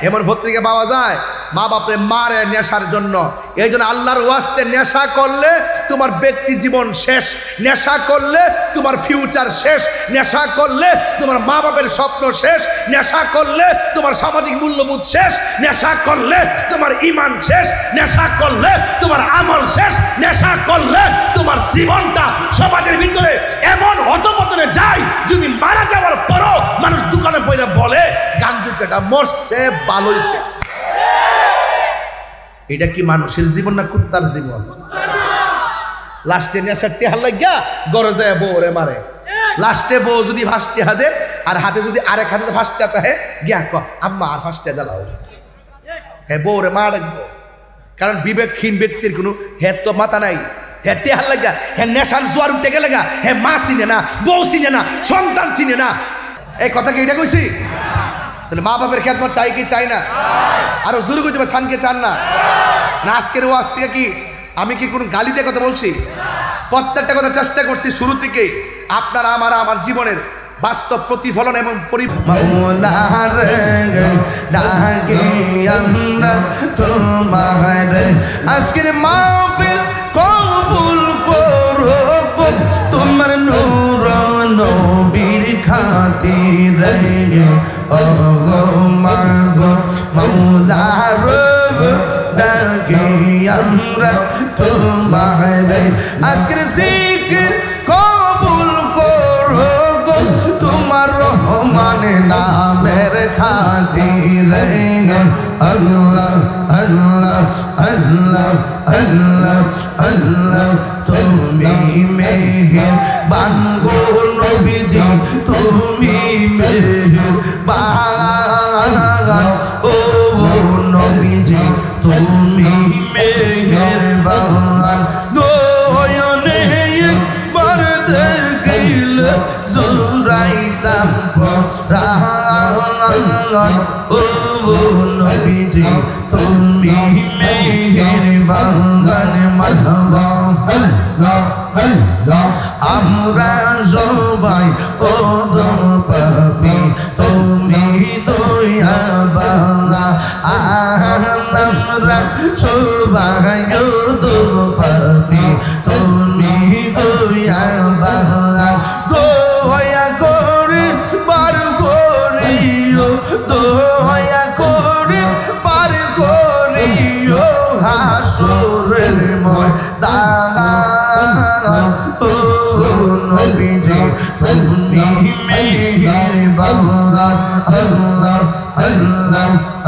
এমন পত্রিকা পাওয়া যায় মা বাপরে মারে নেশার জন্য। এই জন্য আল্লাহর ওয়াস্তে নেশা করলে তোমার ব্যক্তি জীবন শেষ, নেশা করলে তোমার ফিউচার শেষ, নেশা করলে তোমার মা বাপের স্বপ্ন শেষ, নেশা করলে তোমার সামাজিক মূল্যবোধ শেষ, নেশা করলে তোমার ঈমান শেষ, নেশা করলে তোমার আমল শেষ, নেশা করলে তোমার জীবনটা সমাজের ভিতরে এমন অধপতনে যায় যদি মারা যাওয়ার পরও মানুষ দোকানে বইরে বলে গাঞ্জুকেটা মরছে ভালোইছে। এটা কি মানুষের জীবন না কুত্তার জীবন? লাস্টে নেশার টেহা লাগিয়া গড়ে যায় বউরে মারে। লাস্টে বউ যদি ফাঁসটি হাতে আর হাতে যদি আরেক হাতে ফাঁসটি হাতে হে গিয়া ক আম্মা আর ফাঁসটি দাও, হ্যাঁ বউরে মা রাখবো। কারণ বিবেকহীন ব্যক্তির কোনো হের তো মাথা নাই, হ্যাঁ টেহা লাগা, হ্যাঁ নেশার জোয়ার উঠতে গেলে গা, হ্যাঁ মা চিনে না, বউ চিনে না, সন্তান চিনে না। এই কথা কি এটা কইছি? তাহলে মা বাপের খেদমত চাই কি চাই না? আরো জোরে কইতে হবে ছানকে চান না? আজকের ওয়াজ থেকে কি আমি কি কোনো গালিতে কথা বলছি? প্রত্যেকটা কথা চেষ্টা করছি শুরু থেকে আপনারা আমার জীবনের বাস্তব প্রতিফলন এবং আজকের মাহফিল কবুল করো তোমার নূর নবীর খাতিরে ও মাগো মাওলা রব ডাকি আমরা তোমারে আজকের জিকির কবুল করো তোমার রহমান নামের খাতিরে আল্লাহ আল্লাহ আল্লাহ আল্লাহ আল্লাহ তুমি মেহেরবান গো নবীজি তুমি মেহেরবান ও নবীজি তুমি মেহেরবান নয়নে একবার দেখিলে জুরাইতাম পরাণ ও নবীজি তুমি মেহেরবান মারহাবা আল্লাহ আল্লাহ আমরা সবাই ওদম পাপি তুমি দয়াবালা আমরা সবাই ওদম পাপি তুমি দয়াবালা দয়া করে বার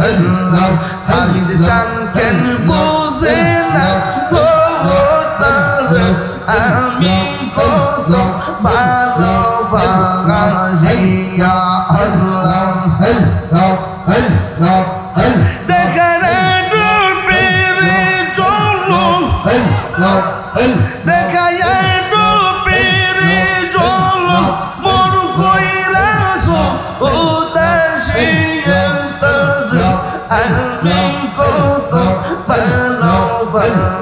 আল্লাহ হামিদ চান কেন বুঝে না আমি কত ভালোবাসি ইয়া আল্লাহ দেখার ডুবে চলো দেখায় ডুবে চলো মন কইরাছো উদাসী আমি কত ভালোবাসি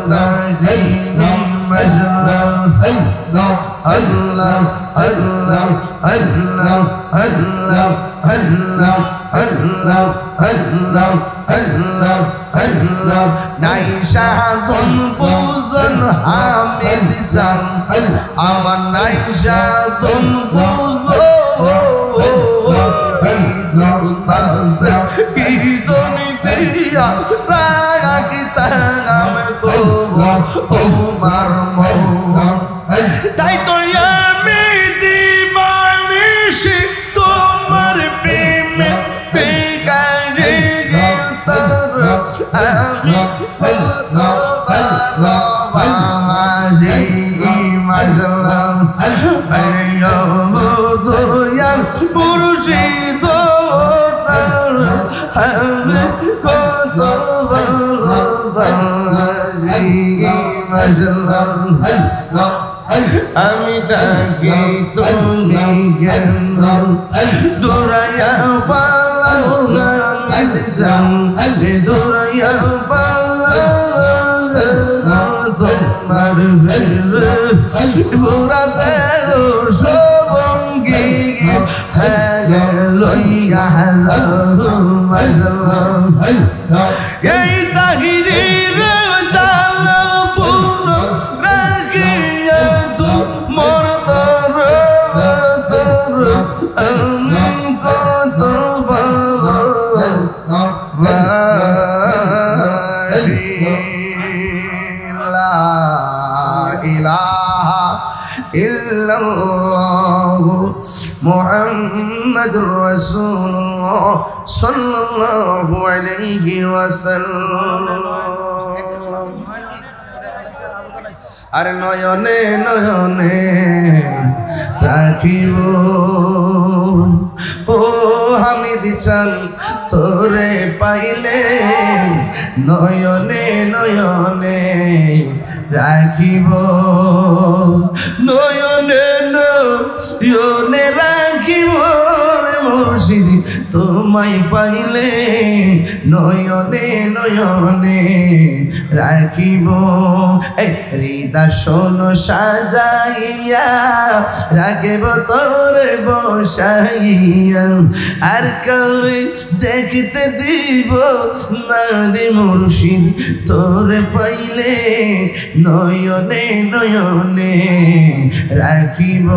Allah Allah Allah Allah Allah Allah Allah Allah Allah নাই শাহাদন বুঝন হামিদ চান আমার নাই শাহাদন বুঝো কি দনি দিয়া রাগি তাম তো তোমার মৌলা তাই তো আমি দিবানিশি তোমার প্রেমে বেগারে তার আমি কত ভালোবাসি মাজলাম আরে দয়াল মুর্শিদ তার আমি কত ভালোবাসি মাজলাম আমি ডাকি তুমি জ্ঞান দোরাইয়া পালা হামিদ জান দোরাইয়া পালা তোমার ফুরাতে সবঙ্গি হ্যাঁ লইয়া এই তাহিরির জালা পুর রাখিয়া মোর তর আমি কত ভালোবাসি লা ইলাহা ইল্লাল্লাহ মুহাম্মাদুর রাসূলুল্লাহ সাল্লাল্লাহু আলাইহি ওয়াসাল্লাম আর নয়নে নয়নে রাখিব ও হামিদ চান তোরে পাইলে নয়নে নয়নে রাখিব নয়নে নয়নে রাখিব মুর্শিদ তোমায় পাইলে নয়নে নয়নে রাখিব হৃদয় সাজাইয়া রাখিব তোরে বসাইয়া আর কাউরে দেখতে দিব না রে মুর্শিদ তোরে পাইলে নয়নে নয়নে রাখিব